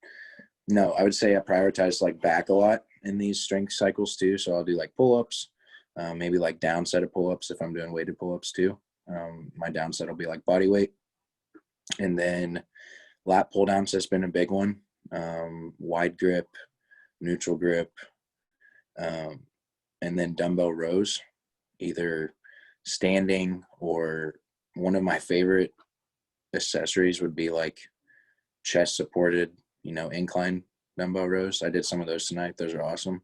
[SPEAKER 2] no, I would say I prioritize like back a lot in these strength cycles too. So I'll do like pull-ups, maybe like down set of pull-ups if I'm doing weighted pull-ups too. My down set will be like body weight. And then lat pull downs has been a big one. Wide grip, neutral grip, um, and then dumbbell rows, either standing or one of my favorite accessories would be like chest supported, incline dumbbell rows. I did some of those tonight. Those are awesome.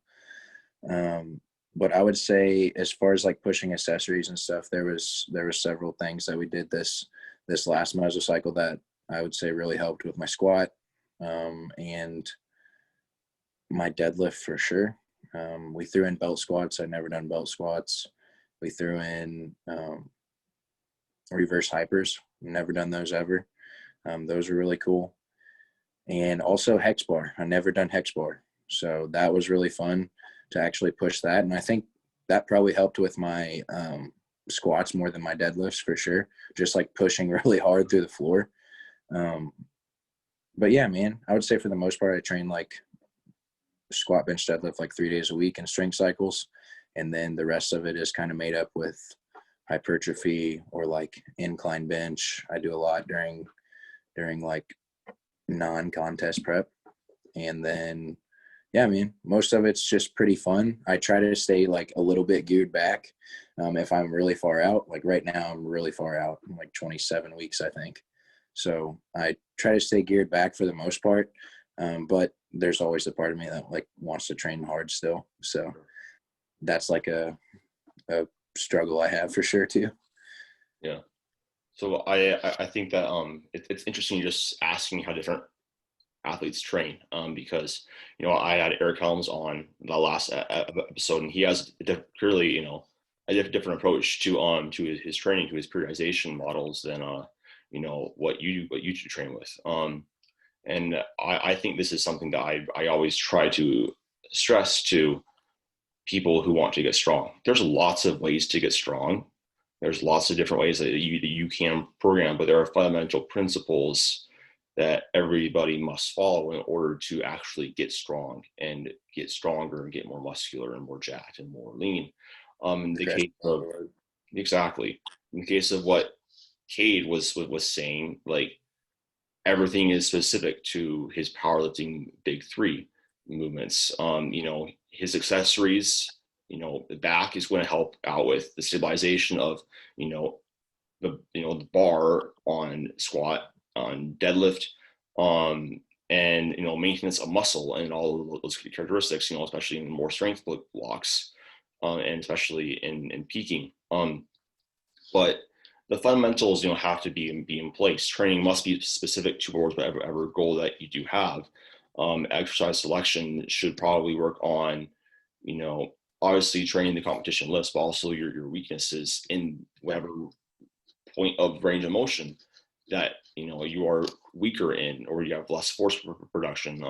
[SPEAKER 2] But I would say as far as like pushing accessories and stuff, there was several things that we did this last mesocycle that I would say really helped with my squat and my deadlift for sure. We threw in belt squats. I'd never done belt squats. We threw in reverse hypers. Never done those ever. Those were really cool. And also hex bar. I never done hex bar. So that was really fun to actually push that. And I think that probably helped with my squats more than my deadlifts for sure. Just like pushing really hard through the floor. But yeah, man, I would say for the most part, I train like squat, bench, deadlift like 3 days a week in strength cycles. And then the rest of it is kind of made up with hypertrophy or like incline bench. I do a lot during like non-contest prep. And then, yeah, I mean, most of it's just pretty fun. I try to stay like a little bit geared back if I'm really far out. Like right now, I'm really far out. I'm like 27 weeks, I think. So I try to stay geared back for the most part. But there's always a part of me that like wants to train hard still. So that's like a struggle I have for sure too.
[SPEAKER 1] Yeah. So I think that it's interesting just asking how different athletes train, because I had Eric Helms on the last episode, and he has clearly a different approach to his training, to his periodization models than what you train with. And I think this is something that I always try to stress to people who want to get strong. There's lots of ways to get strong. There's lots of different ways that you can program, but there are fundamental principles that everybody must follow in order to actually get strong and get stronger and get more muscular and more jacked and more lean. In the case of exactly, in the case of what Kade was saying, like everything is specific to his powerlifting big three movements. His accessories, the back is going to help out with the stabilization of, the bar on squat, on deadlift, and maintenance of muscle and all of those characteristics, especially in more strength blocks, and especially in peaking. But the fundamentals, have to be in place. Training must be specific towards whatever goal that you do have. Exercise selection should probably work on, obviously training the competition list, but also your weaknesses in whatever point of range of motion that you are weaker in, or you have less force production.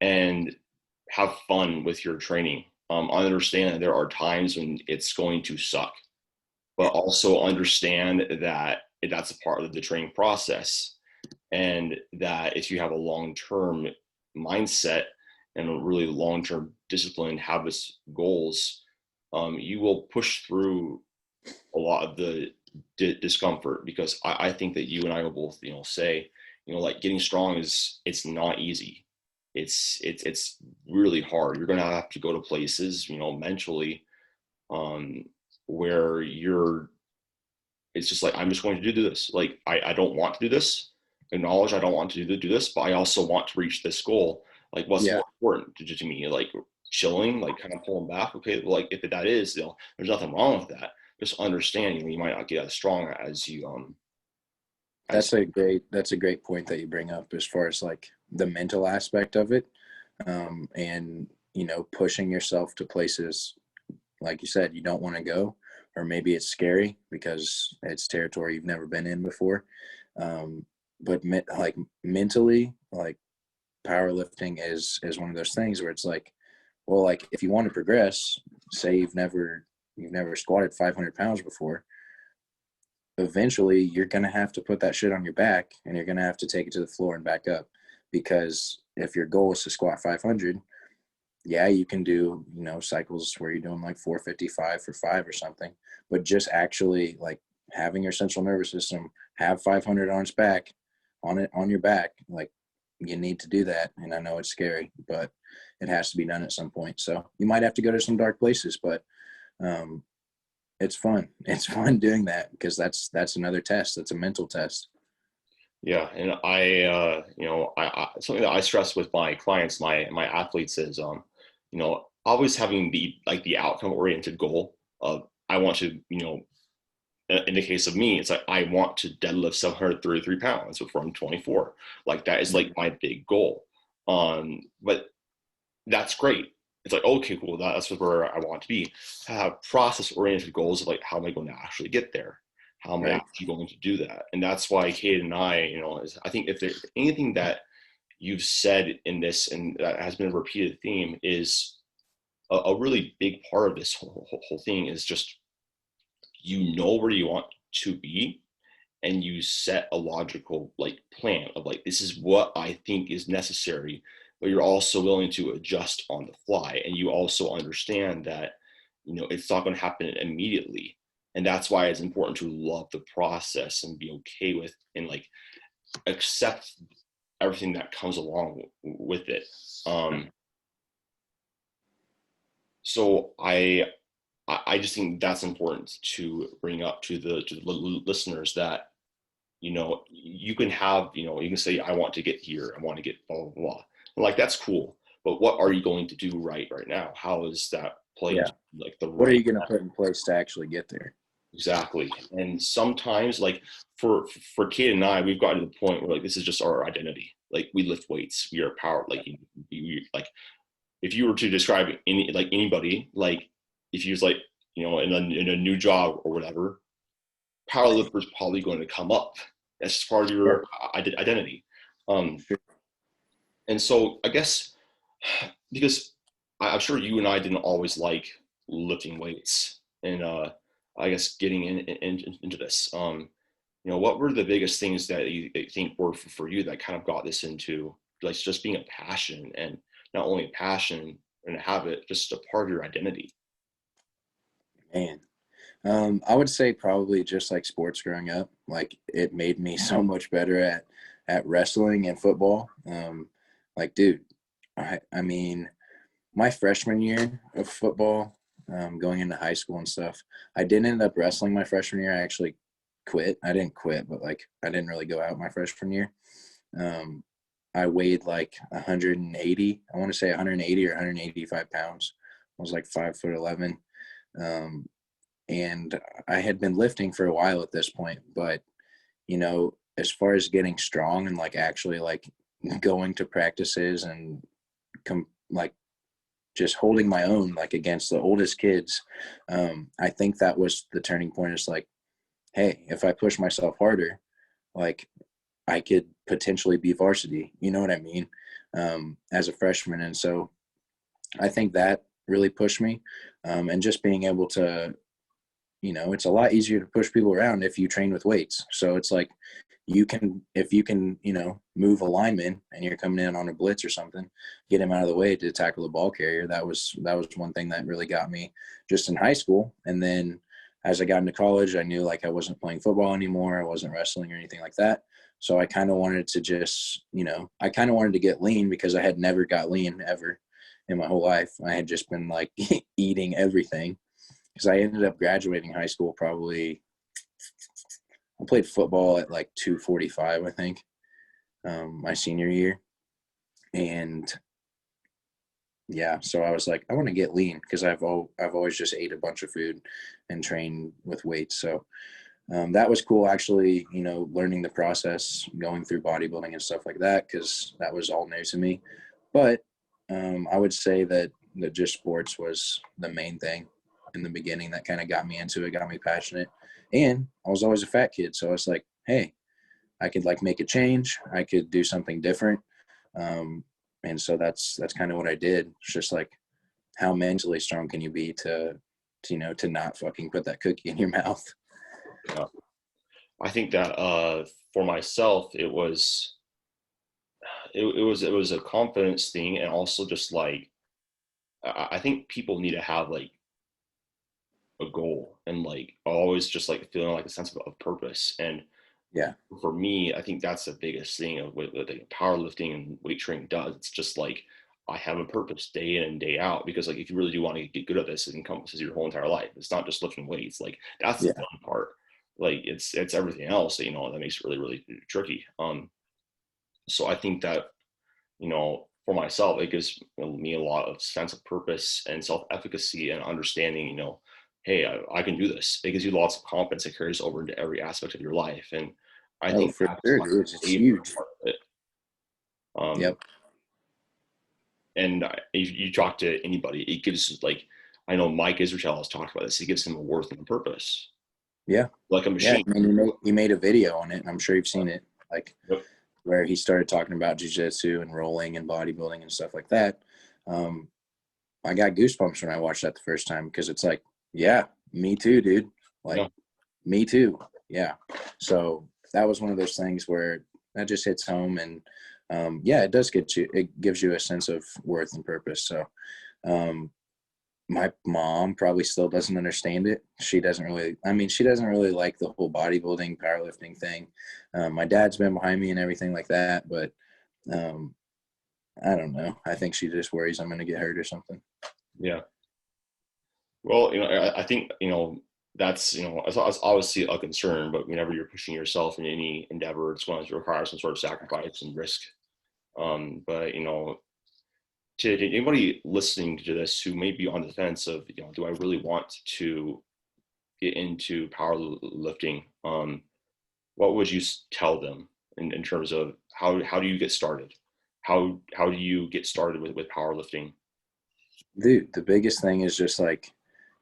[SPEAKER 1] And have fun with your training. Understand that there are times when it's going to suck, but also understand that that's a part of the training process, and that if you have a long-term mindset and a really long-term discipline, habits, goals, you will push through a lot of the discomfort, because I think that you and I will both, say, like getting strong it's not easy. It's really hard. You're going to have to go to places, mentally, where it's just like, I'm just going to do this. Like, I don't want to do this. Acknowledge I don't want to do this, but I also want to reach this goal. Like, what's more important to me? Like chilling, like kind of pulling back. Okay, well, like if that is, there's nothing wrong with that. Just understanding you might not get as strong as you.
[SPEAKER 2] That's a great point that you bring up as far as like the mental aspect of it, and pushing yourself to places like you said you don't want to go, or maybe it's scary because it's territory you've never been in before. But like mentally, like powerlifting is one of those things where it's like, well, like if you want to progress, say you've never squatted 500 pounds before, eventually you're going to have to put that shit on your back, and you're going to have to take it to the floor and back up. Because if your goal is to squat 500, yeah, you can do, cycles where you're doing like 455 for 5 or something, but just actually like having your central nervous system have 500 on your back, like you need to do that. And I know it's scary, but it has to be done at some point. So you might have to go to some dark places, but it's fun. It's fun doing that, because that's another test. That's a mental test.
[SPEAKER 1] Yeah, and I something that I stress with my clients, my athletes is, always having the outcome oriented goal of, I want to, in the case of me, it's like I want to deadlift 733 pounds from 24. Like that is like my big goal. But that's great. It's like, okay, cool, that's where I want to be. Have process oriented goals of like, how am I going to actually get there? How am I
[SPEAKER 2] Right.
[SPEAKER 1] actually going to do that? And that's why Kate and I, I think if there's anything that you've said in this and that has been a repeated theme is a really big part of this whole thing is just, where you want to be, and you set a logical like plan of like, this is what I think is necessary, but you're also willing to adjust on the fly, and you also understand that it's not going to happen immediately, and that's why it's important to love the process and be okay with and like accept everything that comes along with it. So I just think that's important to bring up to the listeners, that you can have, you can say, I want to get here, I want to get blah blah blah, and like that's cool, but what are you going to do right now? How is that playing
[SPEAKER 2] Yeah.
[SPEAKER 1] like the
[SPEAKER 2] What are
[SPEAKER 1] right?
[SPEAKER 2] you going to put in place to actually get there?
[SPEAKER 1] Exactly. And sometimes like for Kate and I, we've gotten to the point where like this is just our identity. Like we lift weights, we are power, like like if you were to describe anybody, like if you was like, in a new job or whatever, powerlifter is probably going to come up. That's just part of
[SPEAKER 2] Yeah.
[SPEAKER 1] your identity. Um,
[SPEAKER 2] Sure.
[SPEAKER 1] and so I guess, because I'm sure you and I didn't always like lifting weights, and I guess getting into this. What were the biggest things that you think were for you that kind of got this into like just being a passion, and not only a passion and a habit, just a part of your identity?
[SPEAKER 2] Man. I would say probably just like sports growing up. Like it made me so much better at wrestling and football. Like, dude, I mean, my freshman year of football, going into high school and stuff, I didn't end up wrestling my freshman year. I actually quit. I didn't quit, but like I didn't really go out my freshman year. Um, I weighed like 180. I want to say 180 or 185 pounds. I was like 5'11". Um, and I had been lifting for a while at this point, but as far as getting strong and like actually like going to practices and like just holding my own like against the oldest kids, I think that was the turning point. It's like, hey, if I push myself harder, like I could potentially be varsity. You know what I mean? As a freshman, and so I think that really pushed me, and just being able to it's a lot easier to push people around if you train with weights. So it's like if you can, move a lineman and you're coming in on a blitz or something, get him out of the way to tackle the ball carrier. That was one thing that really got me just in high school. And then as I got into college, I knew like I wasn't playing football anymore. I wasn't wrestling or anything like that. So I kind of wanted to just, I kind of wanted to get lean because I had never got lean ever in my whole life. I had just been like eating everything because I ended up graduating high school probably. I played football at like 245, I think, my senior year, and yeah, so I was like, I want to get lean because I've always just ate a bunch of food and trained with weights. So that was cool, actually. Learning the process, going through bodybuilding and stuff like that, because that was all new to me. But I would say that just sports was the main thing in the beginning that kind of got me into it, got me passionate. And I was always a fat kid, so I was like, hey, I could like make a change. I could do something different. Um, and so that's kind of what I did. It's just like, how mentally strong can you be to not fucking put that cookie in your mouth?
[SPEAKER 1] Yeah. I think that for myself, it was a confidence thing, and also just like I think people need to have like a goal, and like always just like feeling like a sense of purpose. And
[SPEAKER 2] Yeah.
[SPEAKER 1] for me, I think that's the biggest thing of what like powerlifting and weight training does. It's just like I have a purpose day in and day out, because like if you really do want to get good at this, it encompasses your whole entire life. It's not just lifting weights. Like that's the
[SPEAKER 2] Yeah.
[SPEAKER 1] fun part. Like it's everything else that that makes it really really tricky. So I think that for myself, it gives me a lot of sense of purpose and self-efficacy and understanding, hey, I can do this. It gives you lots of confidence that carries over into every aspect of your life. And I
[SPEAKER 2] Oh,
[SPEAKER 1] think
[SPEAKER 2] for
[SPEAKER 1] that's
[SPEAKER 2] sure,
[SPEAKER 1] my
[SPEAKER 2] dude. It's
[SPEAKER 1] favorite
[SPEAKER 2] huge.
[SPEAKER 1] part of it. Um,
[SPEAKER 2] Yep.
[SPEAKER 1] and if you talk to anybody, it gives, like, I know Mike Israel has talked about this. It gives him a worth and a purpose,
[SPEAKER 2] Yeah.
[SPEAKER 1] like a
[SPEAKER 2] Yeah.
[SPEAKER 1] machine.
[SPEAKER 2] I mean, he made a video on it, and I'm sure you've seen it, like
[SPEAKER 1] Yep.
[SPEAKER 2] where he started talking about jiu-jitsu and rolling and bodybuilding and stuff like that. I got goosebumps when I watched that the first time, because it's like, yeah, me too, dude. Like,
[SPEAKER 1] Yeah.
[SPEAKER 2] me too. Yeah. So that was one of those things where that just hits home, and yeah, it gives you a sense of worth and purpose. So um, my mom probably still doesn't understand it. She doesn't really like the whole bodybuilding, powerlifting thing. My dad's been behind me and everything like that, but um, I don't know. I think she just worries I'm going to get hurt or something.
[SPEAKER 1] Yeah. Well, I think, that's, it's obviously a concern, but whenever you're pushing yourself in any endeavor, it's going to require some sort of sacrifice and risk. But, to anybody listening to this who may be on the fence of, do I really want to get into powerlifting? What would you tell them in terms of how do you get started? How do you get started with powerlifting?
[SPEAKER 2] Dude, the biggest thing is just like,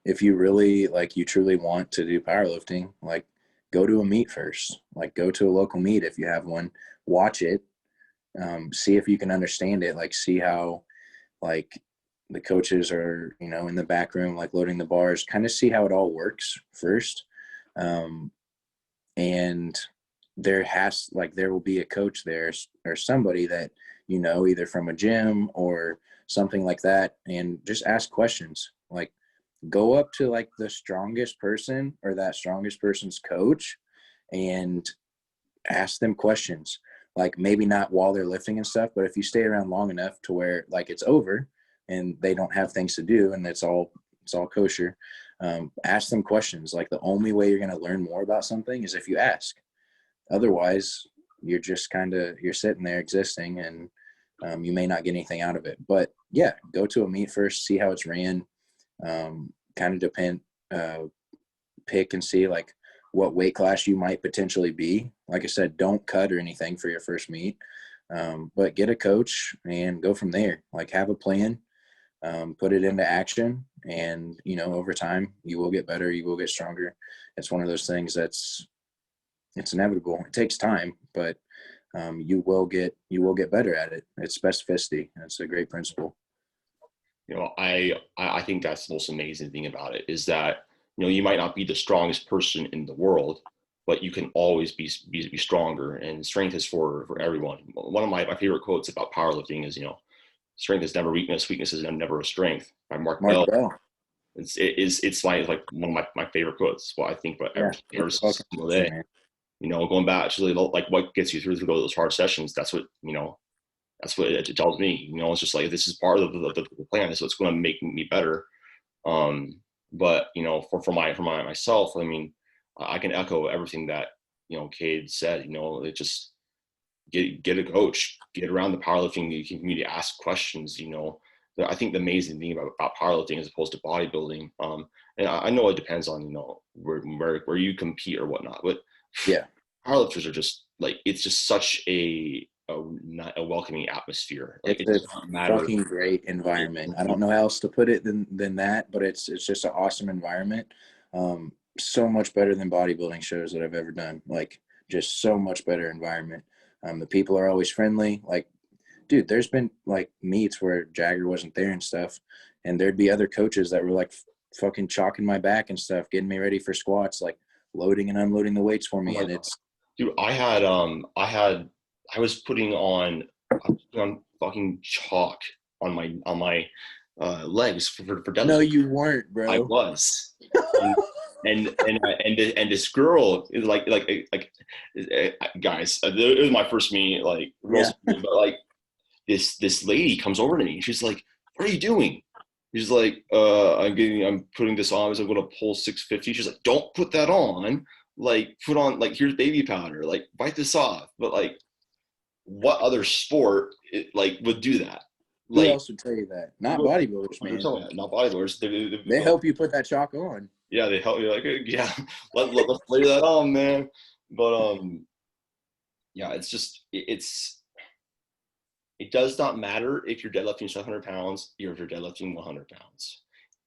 [SPEAKER 2] if you really like, you truly want to do powerlifting, like, go to a meet first. Like, go to a local meet if you have one, watch it, see if you can understand it, like, see how, like, the coaches are, in the back room, like, loading the bars, kind of see how it all works first. And there will be a coach there, or somebody that, either from a gym or something like that, and just ask questions. Like, go up to, like, the strongest person or that strongest person's coach and ask them questions. Like, maybe not while they're lifting and stuff, but if you stay around long enough to where, like, it's over and they don't have things to do and it's all kosher, ask them questions. Like, the only way you're going to learn more about something is if you ask. Otherwise, you're just you're sitting there existing, and you may not get anything out of it. But yeah, go to a meet first, see how it's ran. Kind of pick and see, like, what weight class you might potentially be. Like I said, don't cut or anything for your first meet, but get a coach and go from there. Like, have a plan, put it into action, and over time you will get better, you will get stronger. It's one of those things it's inevitable. It takes time, but you will get better at it. It's specificity. It's a great principle.
[SPEAKER 1] I think that's the most amazing thing about it, is that, you might not be the strongest person in the world, but you can always be stronger, and strength is for everyone. One of my favorite quotes about powerlifting is, strength is never weakness, weakness is never a strength, by Mark
[SPEAKER 2] Mark
[SPEAKER 1] Bell.
[SPEAKER 2] Bell.
[SPEAKER 1] It's like one of my favorite quotes. What I think about
[SPEAKER 2] Yeah,
[SPEAKER 1] every
[SPEAKER 2] it's fucking
[SPEAKER 1] single
[SPEAKER 2] awesome,
[SPEAKER 1] day.
[SPEAKER 2] man.
[SPEAKER 1] Going back to, like, what gets you through those hard sessions. That's what it tells me. It's just like, this is part of the plan, so it's going to make me better. But for myself, I mean, I can echo everything that Kade said. It just get a coach, get around the powerlifting community, ask questions. I think the amazing thing about powerlifting as opposed to bodybuilding, and I know it depends on where you compete or whatnot, but
[SPEAKER 2] Yeah,
[SPEAKER 1] powerlifters are just like, it's just such a welcoming atmosphere. Like,
[SPEAKER 2] it's
[SPEAKER 1] it
[SPEAKER 2] a
[SPEAKER 1] does not matter.
[SPEAKER 2] fucking great environment. I don't know how else to put it than that, but it's just an awesome environment. So much better than bodybuilding shows that I've ever done. Like, just so much better environment. The people are always friendly. Like, dude, there's been, like, meets where Jagger wasn't there and stuff, and there'd be other coaches that were, like, fucking chalking my back and stuff, getting me ready for squats, like, loading and unloading the weights for
[SPEAKER 1] Oh
[SPEAKER 2] me.
[SPEAKER 1] my
[SPEAKER 2] And
[SPEAKER 1] God.
[SPEAKER 2] it's
[SPEAKER 1] Dude, I was putting on fucking chalk on my legs for
[SPEAKER 2] no,
[SPEAKER 1] deadlift.
[SPEAKER 2] you weren't,
[SPEAKER 1] I
[SPEAKER 2] bro.
[SPEAKER 1] was, and and this girl is guys, it was my first meet, like,
[SPEAKER 2] Yeah.
[SPEAKER 1] but like, this lady comes over to me. She's like, "What are you doing?" She's like, I'm putting this on. I was like, going to pull 650. She's like, "Don't put that on. Like, put on, like, here's baby powder. Like, bite this off." But, like, what other sport would do that?
[SPEAKER 2] Who
[SPEAKER 1] Like,
[SPEAKER 2] else would tell you that? Not bodybuilders,
[SPEAKER 1] they're
[SPEAKER 2] man.
[SPEAKER 1] telling me, not bodybuilders.
[SPEAKER 2] They help you put that chalk on.
[SPEAKER 1] Yeah, they help you. Like, yeah, let's lay that on, man. But yeah, it's just does not matter if you're deadlifting 700 pounds or if you're deadlifting 100 pounds.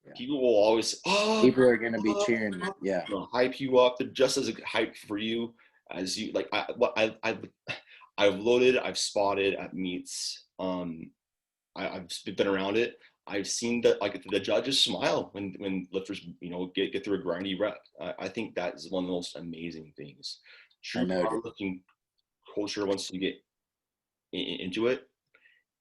[SPEAKER 2] Yeah.
[SPEAKER 1] People will always,
[SPEAKER 2] People are going to be cheering. Yeah.
[SPEAKER 1] hype you up. They're just as hyped for you as you. Like I've loaded, I've spotted at meets. I've been around it. I've seen that like the judges smile when lifters get through a grindy rep. I think that is one of the most amazing things.
[SPEAKER 2] I
[SPEAKER 1] True
[SPEAKER 2] know, dude.
[SPEAKER 1] powerlifting culture, once you get into it,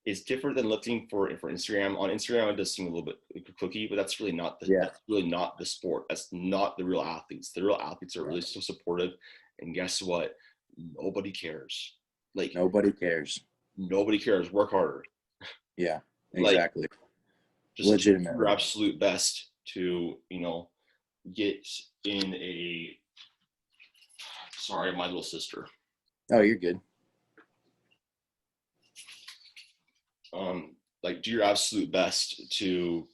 [SPEAKER 1] is different than lifting for Instagram. On Instagram, it does seem a little bit cookie, but that's really not the
[SPEAKER 2] Yeah.
[SPEAKER 1] that's really not the sport. That's not the real athletes. The real athletes are really so supportive. And guess what? Nobody cares. Like
[SPEAKER 2] Nobody cares.
[SPEAKER 1] nobody cares. Work harder.
[SPEAKER 2] Yeah,
[SPEAKER 1] Like
[SPEAKER 2] exactly.
[SPEAKER 1] just do your
[SPEAKER 2] Legitimately.
[SPEAKER 1] absolute best to get in a. Sorry, my little sister.
[SPEAKER 2] Oh, you're good.
[SPEAKER 1] Like do your absolute best to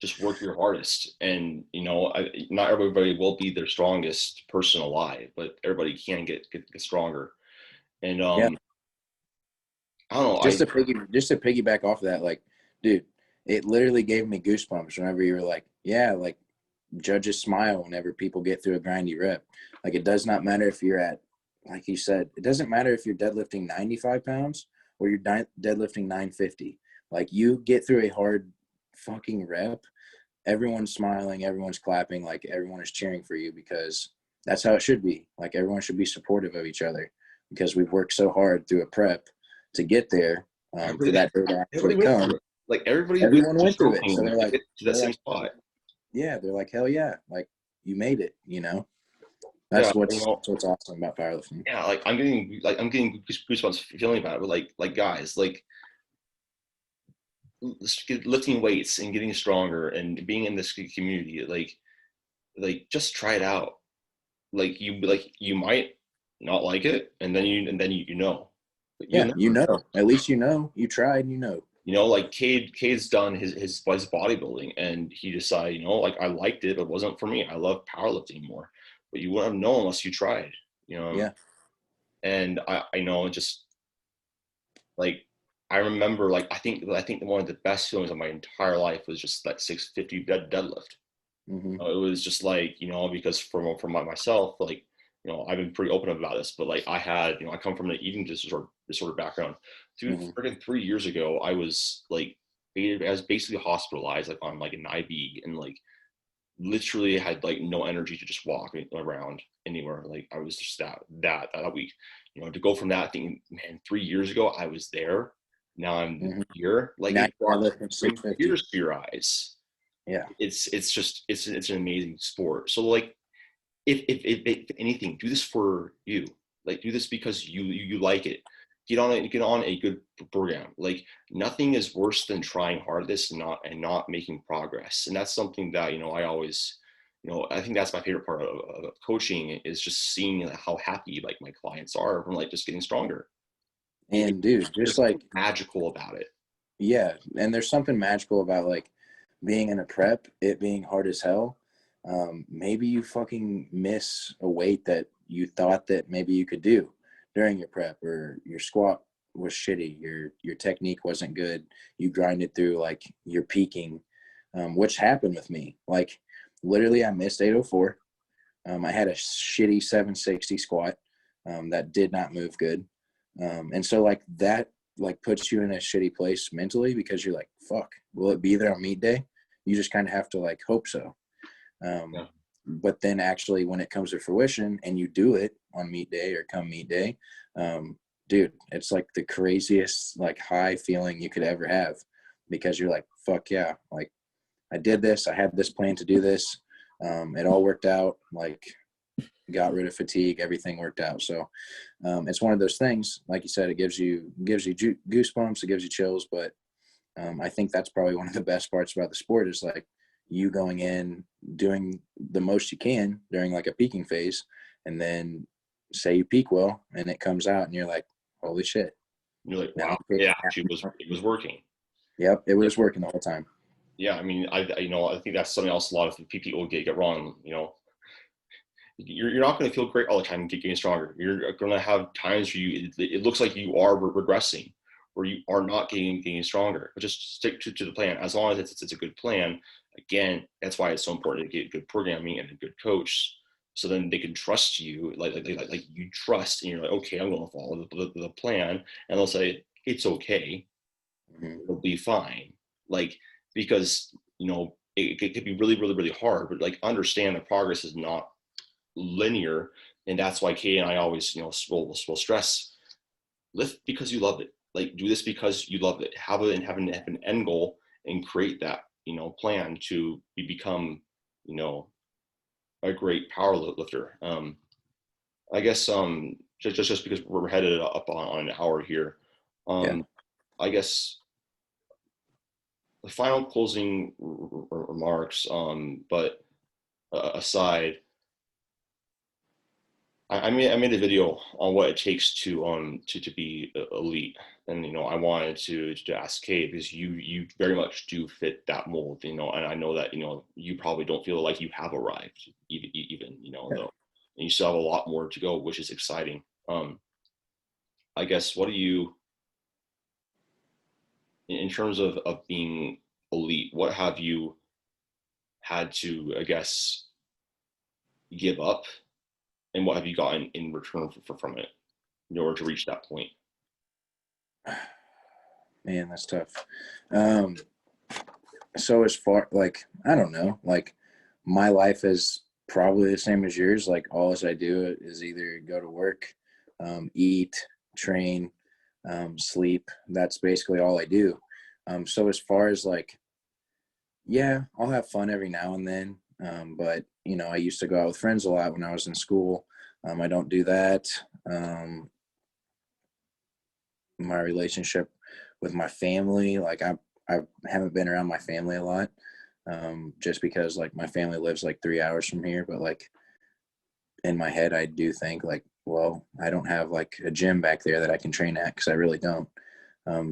[SPEAKER 1] just work your hardest. And not everybody will be their strongest person alive, but everybody can get stronger. And
[SPEAKER 2] Yeah.
[SPEAKER 1] I don't know.
[SPEAKER 2] Just to piggyback off of that, like, dude, it literally gave me goosebumps whenever you were like, yeah, like judges smile whenever people get through a grindy rep. Like it does not matter if you're at, like you said, it doesn't matter if you're deadlifting 95 pounds or you're deadlifting 950. Like you get through a hard fucking rep, everyone's smiling, everyone's clapping, like everyone is cheering for you because that's how it should be. Like everyone should be supportive of each other because we've worked so hard through a prep to get there, for that day to actually come.
[SPEAKER 1] Like everybody
[SPEAKER 2] Everyone went through it, so they're like,
[SPEAKER 1] to that same spot.
[SPEAKER 2] Yeah, they're like, hell yeah, like you made it.
[SPEAKER 1] Yeah,
[SPEAKER 2] That's what's awesome about powerlifting.
[SPEAKER 1] yeah. Like I'm getting goosebumps feeling about it. But like guys, like lifting weights and getting stronger and being in this community, like just try it out. Like you might not like it, and then you know. But
[SPEAKER 2] Yeah,
[SPEAKER 1] never know.
[SPEAKER 2] at least you tried,
[SPEAKER 1] Like Cade's done his bodybuilding, and he decided, like I liked it, but it wasn't for me. I love powerlifting more, but you wouldn't have known unless you tried.
[SPEAKER 2] Yeah.
[SPEAKER 1] And I know just like I remember, like I think one of the best feelings of my entire life was just that 650 deadlift.
[SPEAKER 2] Mm-hmm.
[SPEAKER 1] It was just like, because from myself, like, I've been pretty open about this, but like I had, I come from an eating disorder background. Dude,
[SPEAKER 2] Mm-hmm.
[SPEAKER 1] freaking 3 years ago, I was like, I was basically hospitalized, like on like an IV, and like literally had like no energy to just walk around anywhere. Like I was just that week, to go from that thing, man, 3 years ago, I was there. Now I'm
[SPEAKER 2] Mm-hmm.
[SPEAKER 1] here. Like
[SPEAKER 2] Now
[SPEAKER 1] it brought
[SPEAKER 2] you're lifting 650.
[SPEAKER 1] tears to your eyes.
[SPEAKER 2] Yeah.
[SPEAKER 1] It's an amazing sport. So like if anything, do this for you. Like do this because you like it. Get on a good program. Like nothing is worse than trying hardest and not making progress. And that's something that I always, I think that's my favorite part of coaching, is just seeing how happy like my clients are from like just getting stronger.
[SPEAKER 2] And dude,
[SPEAKER 1] There's
[SPEAKER 2] just like,
[SPEAKER 1] magical about it.
[SPEAKER 2] yeah, and there's something magical about like being in a prep, it being hard as hell. Maybe you fucking miss a weight that you thought that maybe you could do during your prep, or your squat was shitty, your technique wasn't good, you grinded through, like you're peaking, which happened with me. Like literally I missed 804. I had a shitty 760 squat that did not move good. And so like that like puts you in a shitty place mentally, because you're like, fuck, will it be there on meet day? You just kind of have to like hope so.
[SPEAKER 1] Yeah.
[SPEAKER 2] But then actually when it comes to fruition and you do it on meet day or come meet day, dude, it's like the craziest like high feeling you could ever have, because you're like, fuck yeah, like I did this, I had this plan to do this, it all worked out, like got rid of fatigue, everything worked out. So it's one of those things, like you said, it gives you goosebumps, it gives you chills. But I think that's probably one of the best parts about the sport, is like you going in, doing the most you can during like a peaking phase, and then say you peak well and it comes out and you're like, holy shit.
[SPEAKER 1] You're like,
[SPEAKER 2] Now
[SPEAKER 1] wow, yeah, actually it was working.
[SPEAKER 2] Yep, it was working the whole time.
[SPEAKER 1] Yeah, I mean, I think that's something else a lot of people get wrong. You're not going to feel great all the time and getting stronger. You're going to have times where it looks like you are regressing, where you are not getting stronger. But just stick to the plan. As long as it's a good plan. Again, that's why it's so important to get good programming and a good coach, so then they can trust you, like you trust, and you're like, okay, I'm going to follow the plan, and they'll say it's okay,
[SPEAKER 2] Mhm.
[SPEAKER 1] it'll be fine. Like, because it could be really hard, but like understand the progress is not linear, and that's why Kay and I always will stress, lift because you love it. Like, do this because you love it. Have it and have an end goal, and create that plan to become you know a great power lifter. I guess just because we're headed up on an hour here,
[SPEAKER 2] Yeah.
[SPEAKER 1] um, I guess the final closing remarks. But aside, I made a video on what it takes to be elite, and I wanted to ask Kate, because you very much do fit that mold, and I know that you probably don't feel like you have arrived, even though, and you still have a lot more to go, which is exciting. I guess, what do you, in terms of being elite, what have you had to, I guess, give up, and what have you gotten in return from it in order to reach that point?
[SPEAKER 2] Man, that's tough. Um, so as far like I don't know, like my life is probably the same as yours. Like all as I do is either go to work, eat, train, sleep. That's basically all I do. So as far as like, yeah, I'll have fun every now and then. But I used to go out with friends a lot when I was in school. I don't do that. My relationship with my family, like I haven't been around my family a lot, just because like my family lives like 3 hours from here. But like in my head, I do think like, well, I don't have like a gym back there that I can train at, because I really don't.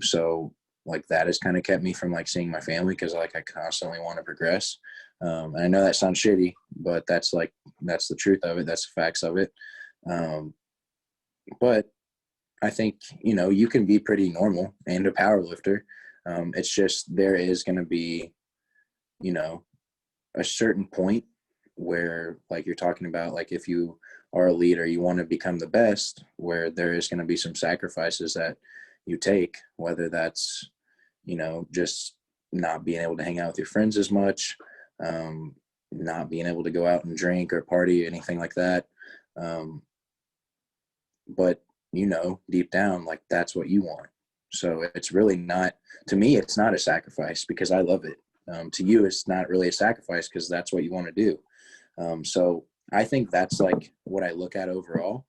[SPEAKER 2] So like that has kind of kept me from like seeing my family, because like I constantly want to progress. And I know that sounds shitty, but that's the truth of it. That's the facts of it. Um, but I think you can be pretty normal and a power lifter. It's just there is going to be you know a certain point where, like you're talking about, like if you are a leader, you want to become the best, where there is going to be some sacrifices that you take, whether that's just not being able to hang out with your friends as much, um, not being able to go out and drink or party, anything like that. Um, but deep down, like that's what you want. So it's really not, to me, it's not a sacrifice because I love it. To you, it's not really a sacrifice because that's what you want to do. So I think that's like what I look at overall,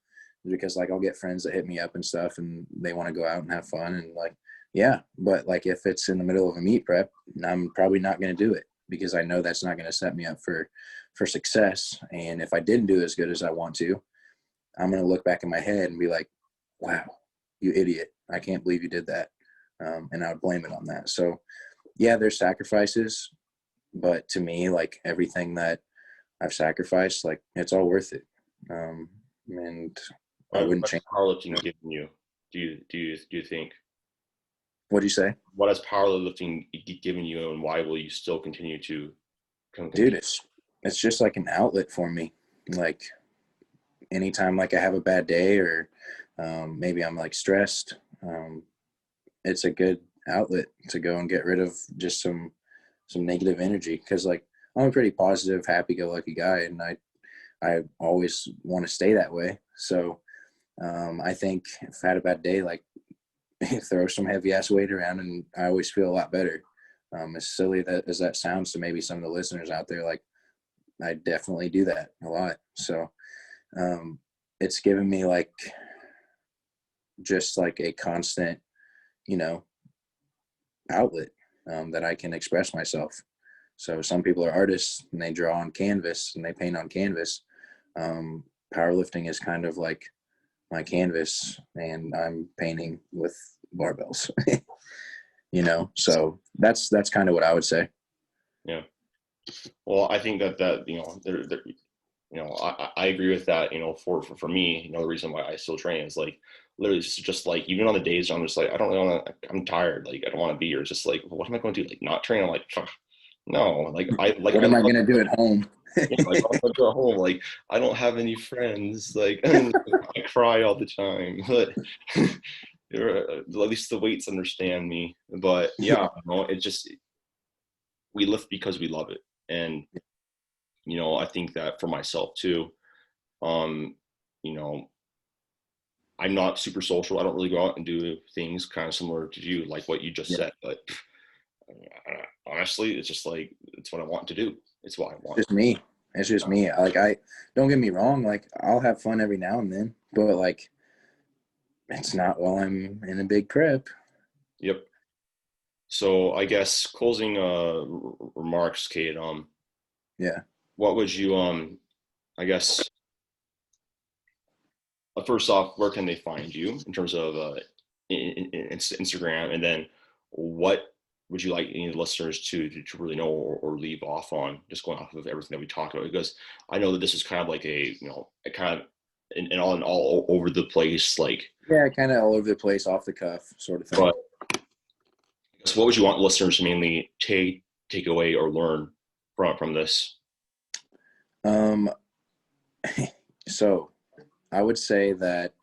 [SPEAKER 2] because like I'll get friends that hit me up and stuff and they want to go out and have fun, and like, yeah, but like if it's in the middle of a meet prep, I'm probably not going to do it, because I know that's not going to set me up for success. And if I didn't do as good as I want to, I'm going to look back in my head and be like, wow, you idiot. I can't believe you did that. And I would blame it on that. So yeah, there's sacrifices, but to me, like everything that I've sacrificed, like it's all worth it. And I wouldn't
[SPEAKER 1] What's
[SPEAKER 2] change.
[SPEAKER 1] powerlifting given you? Do you think?
[SPEAKER 2] What'd you say?
[SPEAKER 1] What has powerlifting given you, and why will you still continue to
[SPEAKER 2] Dude,
[SPEAKER 1] compete?
[SPEAKER 2] it's just like an outlet for me. Like anytime like I have a bad day, or maybe I'm like stressed, it's a good outlet to go and get rid of just some negative energy, because like I'm a pretty positive, happy-go-lucky guy, and I always want to stay that way. So I think if I had a bad day, like throw some heavy ass weight around, and I always feel a lot better. As silly as that sounds to maybe some of the listeners out there, like I definitely do that a lot. So um, it's given me like just like a constant, you know, outlet that I can express myself. So some people are artists and they draw on canvas and they paint on canvas. Um, Powerlifting is kind of like my canvas, and I'm painting with barbells. So that's kind of what I would say.
[SPEAKER 1] Yeah. Well, I think that I agree with that. For me, the reason why I still train is like literally just like, even on the days I'm just like, I don't really want to, I'm tired, like I don't want to be here. It's just like, what am I going to do? Like not train? I'm like, "Fuck, no,
[SPEAKER 2] What
[SPEAKER 1] I
[SPEAKER 2] am I
[SPEAKER 1] love,
[SPEAKER 2] gonna do at home?
[SPEAKER 1] yeah, like I want to go home. Like I don't have any friends. Like I cry all the time, but at least the weights understand me. But yeah, it just, we lift because we love it. And I think that for myself too, um, you know, I'm not super social. I don't really go out and do things kind of similar to you, like what you just
[SPEAKER 2] Yeah,
[SPEAKER 1] said. But honestly, it's just like, it's what I want to do. It's what I want.
[SPEAKER 2] just me. It's just me. Like, I don't get me wrong. Like, I'll have fun every now and then, but like, it's not while I'm in a big prep.
[SPEAKER 1] Yep. So I guess closing remarks, Kate.
[SPEAKER 2] Yeah.
[SPEAKER 1] What would you I guess first off, where can they find you in terms of Instagram, and then what would you like any listeners to really know, or leave off on, just going off of everything that we talked about? Because I know that this is kind of like a kind of all over the place, like.
[SPEAKER 2] Yeah, kind of all over the place, off the cuff sort of thing.
[SPEAKER 1] But so what would you want listeners to mainly take away or learn from this?
[SPEAKER 2] Um, so I would say that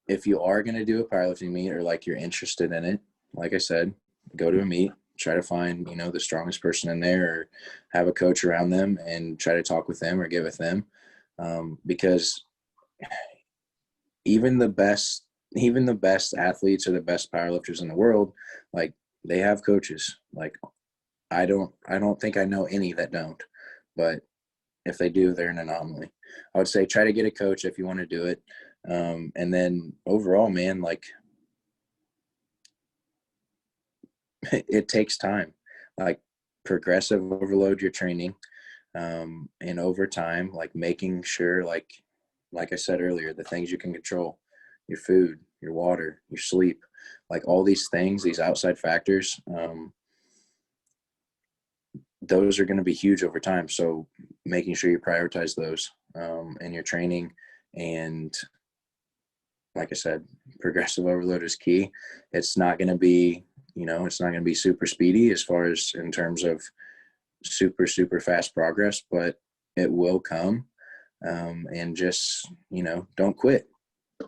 [SPEAKER 2] if you are going to do a powerlifting meet, or like you're interested in it, like I said, go to a meet, try to find, the strongest person in there, or have a coach around them and try to talk with them or get with them. Because even the best, even the best athletes or the best powerlifters in the world, like, they have coaches. Like, I don't think I know any that don't, but if they do, they're an anomaly. I would say try to get a coach if you want to do it. And then overall, man, like, it takes time. Like, progressive overload your training, and over time, like, making sure, like I said earlier, the things you can control, your food, your water, your sleep, like all these things, these outside factors, those are going to be huge over time. So making sure you prioritize those, in your training. And like I said, progressive overload is key. It's not going to be, it's not going to be super speedy as far as in terms of super, super fast progress, but it will come. And just, don't quit.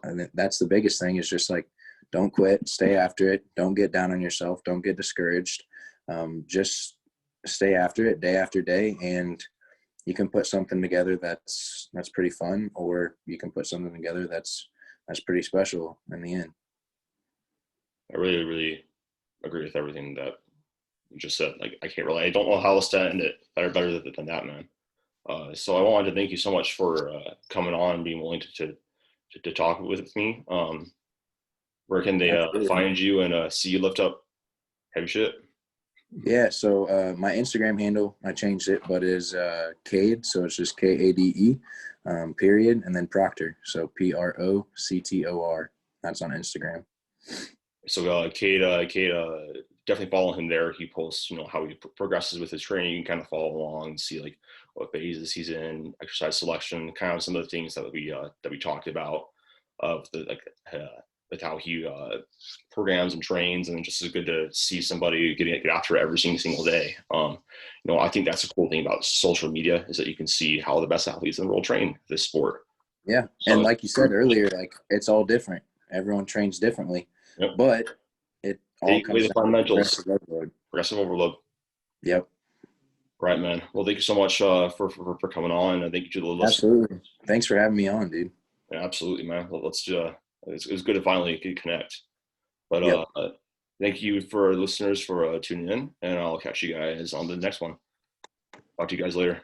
[SPEAKER 2] And that's the biggest thing, is just like, don't quit, stay after it. Don't get down on yourself. Don't get discouraged. Just stay after it day after day. And you can put something together that's pretty fun, or you can put something together that's pretty special in the end.
[SPEAKER 1] I really, really agree with everything that you just said. Like, I don't know how else to end it better than that, man. So I wanted to thank you so much for coming on and being willing to talk with me. Where can they
[SPEAKER 2] Absolutely.
[SPEAKER 1] find you and see you lift up heavy shit?
[SPEAKER 2] Yeah. So my Instagram handle, I changed it, but is Kade. So it's just Kade, period, and then Proctor. So Proctor. That's on Instagram.
[SPEAKER 1] So Kate, definitely follow him there. He posts, how he progresses with his training. You can kind of follow along and see like what phases he's in, exercise selection, kind of some of the things that we talked about, of the with how he programs and trains, and just is good to see somebody get after it every single day. I think that's a cool thing about social media, is that you can see how the best athletes in the world train this sport.
[SPEAKER 2] Yeah. And
[SPEAKER 1] So,
[SPEAKER 2] like you said earlier, like, it's all different. Everyone trains differently,
[SPEAKER 1] yep.
[SPEAKER 2] but it all
[SPEAKER 1] Take away
[SPEAKER 2] comes
[SPEAKER 1] the
[SPEAKER 2] down to
[SPEAKER 1] fundamentals,
[SPEAKER 2] progressive overload.
[SPEAKER 1] progressive overload.
[SPEAKER 2] Yep.
[SPEAKER 1] Right, man. Well, thank you so much for coming on. And thank you to the listeners.
[SPEAKER 2] Absolutely. Thanks for having me on, dude.
[SPEAKER 1] Yeah, absolutely, man. Let's it's good to finally connect. But
[SPEAKER 2] Yep.
[SPEAKER 1] thank you for listeners for tuning in, and I'll catch you guys on the next one. Talk to you guys later.